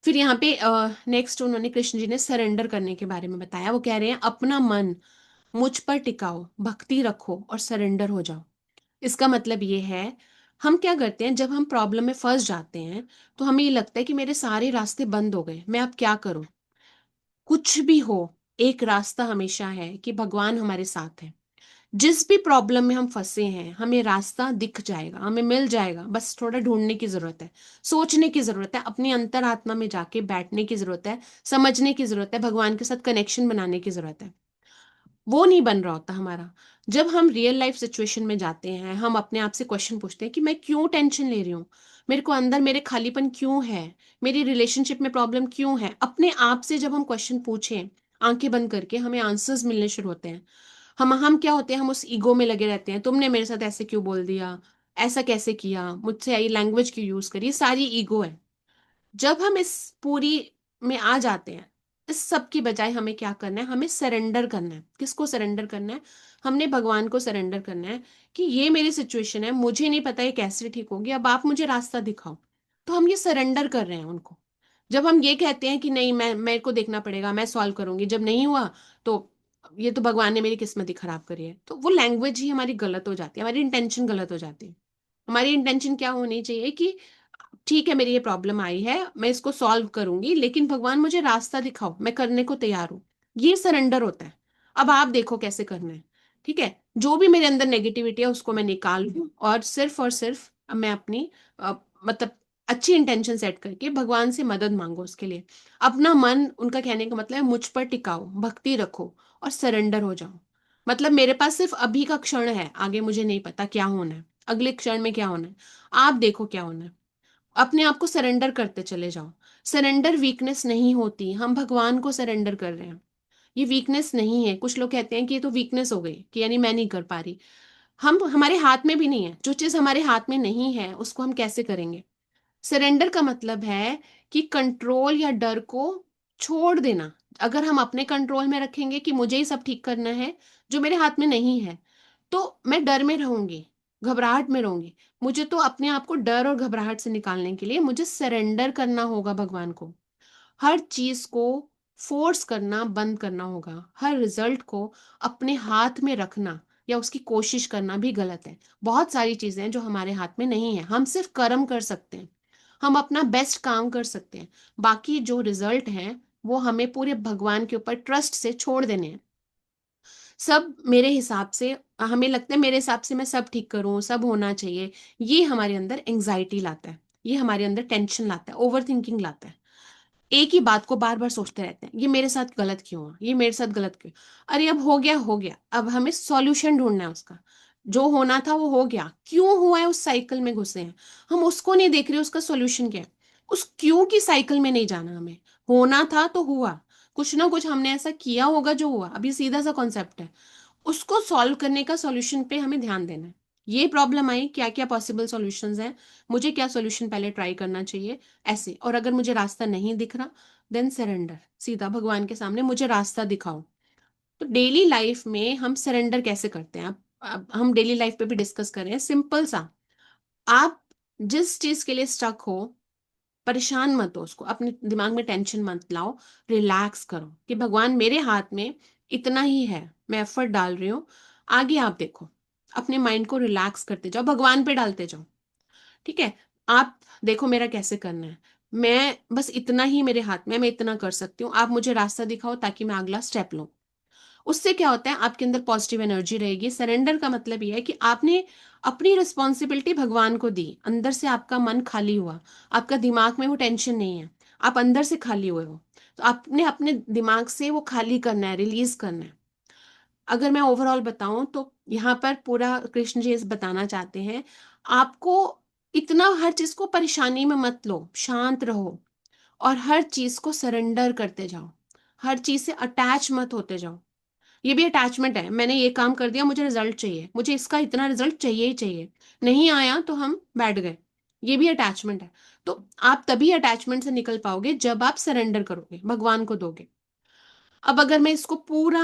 [SPEAKER 1] फिर यहाँ पे नेक्स्ट उन्होंने, कृष्ण जी ने सरेंडर करने के बारे में बताया। वो कह रहे हैं अपना मन मुझ पर टिकाओ, भक्ति रखो और सरेंडर हो जाओ। इसका मतलब ये है, हम क्या करते हैं जब हम प्रॉब्लम में फंस जाते हैं, तो हमें ये लगता है कि मेरे सारे रास्ते बंद हो गए, मैं अब क्या करूं। कुछ भी हो, एक रास्ता हमेशा है कि भगवान हमारे साथ है। जिस भी प्रॉब्लम में हम फंसे हैं, हमें रास्ता दिख जाएगा, हमें मिल जाएगा। बस थोड़ा ढूंढने की जरूरत है, सोचने की जरूरत है, अपनी अंतरात्मा में जाके बैठने की जरूरत है, समझने की जरूरत है, भगवान के साथ कनेक्शन बनाने की जरूरत है। वो नहीं बन रहा होता हमारा। जब हम रियल लाइफ सिचुएशन में जाते हैं, हम अपने आप से क्वेश्चन पूछते हैं कि मैं क्यों टेंशन ले रही हूँ, मेरे को अंदर मेरे खालीपन क्यों है, मेरी रिलेशनशिप में प्रॉब्लम क्यों है। अपने आप से जब हम क्वेश्चन पूछें, आंखें बंद करके, हमें आंसर्स मिलने शुरू होते हैं। हम क्या होते हैं, हम उस ईगो में लगे रहते हैं, तुमने मेरे साथ ऐसे क्यों बोल दिया, ऐसा कैसे किया, मुझसे आई लैंग्वेज क्यों यूज करी, सारी ईगो है। जब हम इस पूरी में आ जाते हैं, इस सब की बजाय हमें क्या करना है, हमें सरेंडर करना है। किसको सरेंडर करना है? हमने भगवान को सरेंडर करना है कि ये मेरी सिचुएशन है, मुझे नहीं पता ये कैसे ठीक होगी, अब आप मुझे रास्ता दिखाओ। तो हम ये सरेंडर कर रहे हैं उनको। जब हम ये कहते हैं कि नहीं, मैं मेरे को देखना पड़ेगा, मैं सॉल्व करूंगी, जब नहीं हुआ तो ये तो भगवान ने मेरी किस्मत ही खराब करी है, तो वो लैंग्वेज ही हमारी गलत हो जाती है, हमारी इंटेंशन गलत हो जाती है। हमारी इंटेंशन क्या होनी चाहिए कि ठीक है, मेरी ये प्रॉब्लम आई है, मैं इसको सॉल्व करूंगी, लेकिन भगवान मुझे रास्ता दिखाओ, मैं करने को तैयार हूँ। ये सरेंडर होता है। अब आप देखो कैसे करना है। ठीक है, जो भी मेरे अंदर नेगेटिविटी है उसको मैं निकाल दूं, और सिर्फ अब मैं अपनी मतलब अच्छी इंटेंशन सेट करके भगवान से मदद मांगो उसके लिए। अपना मन, उनका कहने का मतलब है, मुझ पर टिकाओ, भक्ति रखो और सरेंडर हो जाओ। मतलब मेरे पास सिर्फ अभी का क्षण है, आगे मुझे नहीं पता क्या होना है, अगले क्षण में क्या होना है। आप देखो क्या होना है। अपने आप को सरेंडर करते चले जाओ। सरेंडर वीकनेस नहीं होती, हम भगवान को सरेंडर कर रहे हैं। ये वीकनेस नहीं है। कुछ लोग कहते हैं कि ये तो वीकनेस हो गई, कि यानी मैं नहीं कर पा रही। हम, हमारे हाथ में भी नहीं है। जो चीज हमारे हाथ में नहीं है उसको हम कैसे करेंगे। सरेंडर का मतलब है कि कंट्रोल या डर को छोड़ देना। अगर हम अपने कंट्रोल में रखेंगे कि मुझे ही सब ठीक करना है, जो मेरे हाथ में नहीं है, तो मैं डर में रहूंगी, घबराहट में रहूंगी। मुझे तो अपने आप को डर और घबराहट से निकालने के लिए मुझे सरेंडर करना होगा भगवान को। हर चीज को फोर्स करना बंद करना होगा। हर रिजल्ट को अपने हाथ में रखना या उसकी कोशिश करना भी गलत है। बहुत सारी चीजें हैं जो हमारे हाथ में नहीं है। हम सिर्फ कर्म कर सकते हैं, हम अपना बेस्ट काम कर सकते हैं। बाकी जो रिजल्ट हैं वो हमें पूरे भगवान के ऊपर ट्रस्ट से छोड़ देने हैं। सब मेरे हिसाब से, हमें लगता है मेरे हिसाब से मैं सब ठीक करूं, सब होना चाहिए। ये हमारे अंदर एंग्जाइटी लाता है, ये हमारे अंदर टेंशन लाता है, ओवर थिंकिंग लाता है। एक ही बात को बार बार सोचते रहते हैं, ये मेरे साथ गलत क्यों हुआ, ये मेरे साथ गलत क्यों। अरे अब हो गया हो गया, अब हमें सॉल्यूशन ढूंढना है उसका। जो होना था वो हो गया, क्यों हुआ है उस साइकिल में घुसे हैं। हम उसको नहीं देख रहे, उसका सॉल्यूशन क्या है। उस क्यों की साइकिल में नहीं जाना हमें। होना था तो हुआ, कुछ ना कुछ हमने ऐसा किया होगा जो हुआ। अभी सीधा सा कॉन्सेप्ट है, उसको सॉल्व करने का सॉल्यूशन पे हमें ध्यान देना है। ये प्रॉब्लम आई, क्या क्या पॉसिबल सॉल्यूशंस हैं, मुझे क्या सॉल्यूशन पहले ट्राई करना चाहिए, ऐसे। और अगर मुझे रास्ता नहीं दिख रहा, देन सरेंडर, सीधा भगवान के सामने, मुझे रास्ता दिखाओ। तो डेली लाइफ में हम सरेंडर कैसे करते हैं, अब हम डेली लाइफ पे भी डिस्कस करें, सिंपल सा। आप जिस चीज के लिए स्टक हो, परेशान मत हो, उसको अपने दिमाग में टेंशन मत लाओ। रिलैक्स करो कि भगवान मेरे हाथ में इतना ही है, मैं एफर्ट डाल रही हूँ, आगे आप देखो। अपने माइंड को रिलैक्स करते जाओ, भगवान पे डालते जाओ। ठीक है, आप देखो मेरा कैसे करना है। मैं बस इतना ही मेरे हाथ में है, मैं इतना कर सकती हूँ, आप मुझे रास्ता दिखाओ ताकि मैं अगला स्टेप लूँ। उससे क्या होता है, आपके अंदर पॉजिटिव एनर्जी रहेगी। सरेंडर का मतलब यह है कि आपने अपनी रिस्पॉन्सिबिलिटी भगवान को दी, अंदर से आपका मन खाली हुआ, आपका दिमाग में वो टेंशन नहीं है, आप अंदर से खाली हुए हो। तो आपने अपने दिमाग से वो खाली करना है, रिलीज करना है। अगर मैं ओवरऑल बताऊं तो यहाँ पर पूरा कृष्ण जी इस बताना चाहते हैं, आपको इतना हर चीज को परेशानी में मत लो, शांत रहो और हर चीज को सरेंडर करते जाओ। हर चीज से अटैच मत होते जाओ। ये भी अटैचमेंट है, मैंने ये काम कर दिया, मुझे रिजल्ट चाहिए, मुझे इसका इतना रिजल्ट चाहिए ही चाहिए, नहीं आया तो हम बैठ गए। ये भी अटैचमेंट है। तो आप तभी अटैचमेंट से निकल पाओगे जब आप सरेंडर करोगे, भगवान को दोगे। अब अगर मैं इसको पूरा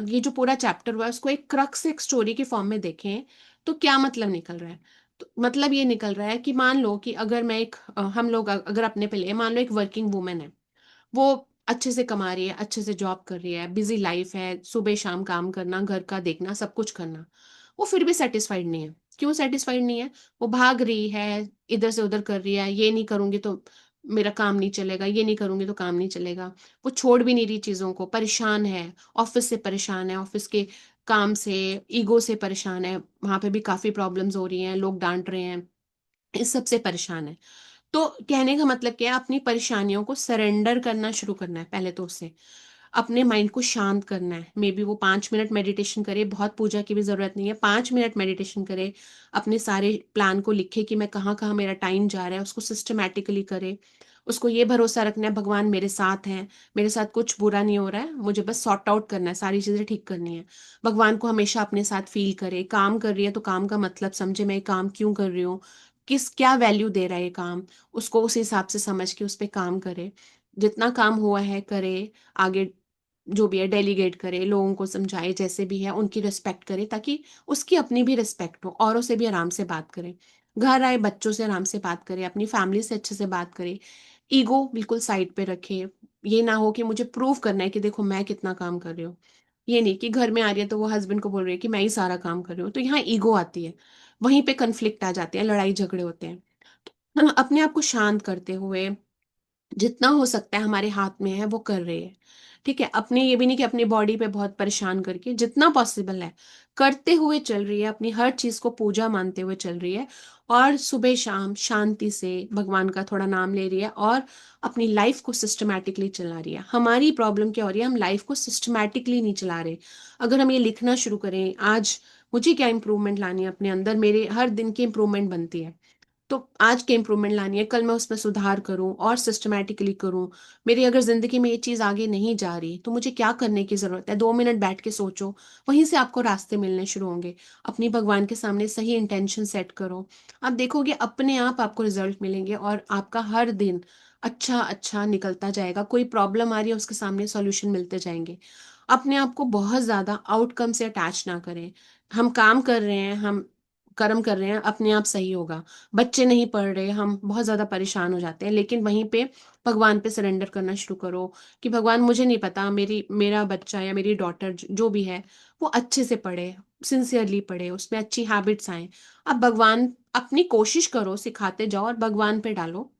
[SPEAKER 1] ये जो पूरा चैप्टर हुआ है उसको एक क्रक्स, एक स्टोरी के फॉर्म में देखें, तो क्या मतलब निकल रहा है। तो मतलब ये निकल रहा है कि मान लो कि अगर मैं एक हम लोग अगर अपने पे ले, मान लो एक वर्किंग वूमेन है, वो अच्छे से कमा रही है, अच्छे से जॉब कर रही है, बिजी लाइफ है, सुबह शाम काम करना, घर का देखना, सब कुछ करना। वो फिर भी सेटिस्फाइड नहीं है। क्यों सेटिस्फाइड नहीं है। वो भाग रही है, इधर से उधर कर रही है, ये नहीं करूंगी तो मेरा काम नहीं चलेगा, ये नहीं करूंगी तो काम नहीं चलेगा। वो छोड़ भी नहीं रही चीजों को, परेशान है, ऑफिस से परेशान है, ऑफिस के काम से, ईगो से परेशान है, वहां पे भी काफी प्रॉब्लम्स हो रही हैं, लोग डांट रहे हैं, इस सब से परेशान है। तो कहने का मतलब क्या है, अपनी परेशानियों को सरेंडर करना शुरू करना है पहले तो उससे। अपने माइंड को शांत करना है, मे बी वो 5 मिनट मेडिटेशन करे, बहुत पूजा की भी जरूरत नहीं है, 5 मिनट मेडिटेशन करे। अपने सारे प्लान को लिखे कि मैं कहाँ कहाँ मेरा टाइम जा रहा है, उसको सिस्टमैटिकली करे। उसको ये भरोसा रखना है भगवान मेरे साथ हैं, मेरे साथ कुछ बुरा नहीं हो रहा है, मुझे बस सॉर्ट आउट करना है, सारी चीजें ठीक करनी है। भगवान को हमेशा अपने साथ फील करे, काम कर रही है तो काम का मतलब समझे, मैं ये काम क्यों कर रही हूँ, किस क्या वैल्यू दे रहा है ये काम, उसको उस हिसाब से समझ के उस पर काम करे। जितना काम हुआ है करे, आगे जो भी है डेलीगेट करे, लोगों को समझाए, जैसे भी है उनकी रिस्पेक्ट करे, ताकि उसकी अपनी भी रिस्पेक्ट हो, औरों से भी आराम से बात करे, घर आए बच्चों से आराम से बात करे, अपनी फैमिली से अच्छे से बात करे। ईगो बिल्कुल साइड पे रखे। ये ना हो कि मुझे प्रूव करना है कि देखो मैं कितना काम कर रही हूँ। ये नहीं कि घर में आ रही है तो वो हस्बैंड को बोल रही है कि मैं ही सारा काम कर रही हूँ, तो यहाँ ईगो आती है, वहीं पे कन्फ्लिक्ट आ जाते हैं, लड़ाई झगड़े होते हैं। अपने आप को शांत करते हुए जितना हो सकता है हमारे हाथ में है वो कर रही है। ठीक है, अपने ये भी नहीं कि अपनी बॉडी पे बहुत परेशान करके, जितना पॉसिबल है करते हुए चल रही है, अपनी हर चीज को पूजा मानते हुए चल रही है। और सुबह शाम शांति से भगवान का थोड़ा नाम ले रही है और अपनी लाइफ को सिस्टमैटिकली चला रही है। हमारी प्रॉब्लम क्या हो रही है, हम लाइफ को सिस्टमैटिकली नहीं चला रहे। अगर हम ये लिखना शुरू करें, आज मुझे क्या इंप्रूवमेंट लानी है अपने अंदर, मेरे हर दिन की इंप्रूवमेंट बनती है, तो आज की इंप्रूवमेंट लानी है, कल मैं उसमें सुधार करूं और सिस्टमेटिकली करूं। मेरी अगर जिंदगी में ये चीज आगे नहीं जा रही तो मुझे क्या करने की जरूरत है, 2 मिनट बैठ के सोचो। वहीं से आपको रास्ते मिलने शुरू होंगे। अपनी भगवान के सामने सही इंटेंशन सेट करो, आप देखोगे अपने आप आपको रिजल्ट मिलेंगे और आपका हर दिन अच्छा अच्छा निकलता जाएगा। कोई प्रॉब्लम आ रही है उसके सामने सॉल्यूशन मिलते जाएंगे। अपने आप को बहुत ज्यादा आउटकम से अटैच ना करें। हम काम कर रहे हैं, हम कर्म कर रहे हैं, अपने आप सही होगा। बच्चे नहीं पढ़ रहे, हम बहुत ज्यादा परेशान हो जाते हैं, लेकिन वहीं पे भगवान पे सरेंडर करना शुरू करो कि भगवान मुझे नहीं पता, मेरा बच्चा या मेरी डॉटर जो भी है वो अच्छे से पढ़े, सिंसियरली पढ़े, उसमें अच्छी हैबिट्स आए। अब भगवान, अपनी कोशिश करो, सिखाते जाओ और भगवान पे डालो,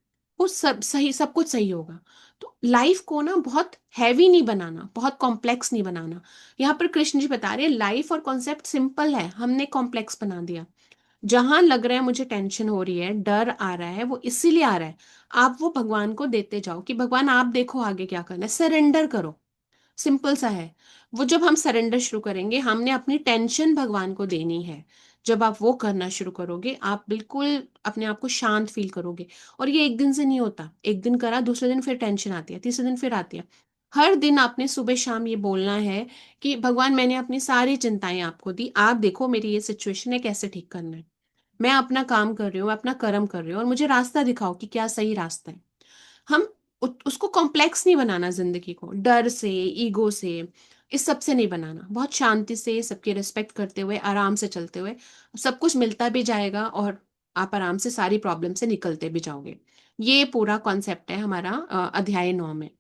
[SPEAKER 1] वो सब सही, सब कुछ सही होगा। तो लाइफ को ना बहुत हैवी नहीं बनाना, बहुत कॉम्प्लेक्स नहीं बनाना। यहाँ पर कृष्ण जी बता रहे हैं लाइफ और कॉन्सेप्ट सिंपल है, हमने कॉम्प्लेक्स बना दिया। जहां लग रहा है मुझे टेंशन हो रही है, डर आ रहा है, वो इसीलिए आ रहा है। आप वो भगवान को देते जाओ कि भगवान आप देखो आगे क्या करना है, सरेंडर करो। सिंपल सा है। वो जब हम सरेंडर शुरू करेंगे, हमने अपनी टेंशन भगवान को देनी है। जब आप वो करना शुरू करोगे, आप बिल्कुल अपने आप को शांत फील करोगे। और ये एक दिन से नहीं होता, एक दिन करा, दूसरे दिन फिर टेंशन आती है, तीसरे दिन फिर आती है। हर दिन आपने सुबह शाम ये बोलना है कि भगवान मैंने अपनी सारी चिंताएं आपको दी, आप देखो मेरी ये सिचुएशन है, कैसे ठीक करना है। मैं अपना काम कर रही हूँ, अपना कर्म कर रही हूँ, और मुझे रास्ता दिखाओ कि क्या सही रास्ता है। हम उसको कॉम्प्लेक्स नहीं बनाना, जिंदगी को डर से, ईगो से, इस सब से नहीं बनाना। बहुत शांति से, सबकी रिस्पेक्ट करते हुए, आराम से चलते हुए सब कुछ मिलता भी जाएगा और आप आराम से सारी प्रॉब्लम से निकलते भी जाओगे। ये पूरा कॉन्सेप्ट है हमारा अध्याय 9 में।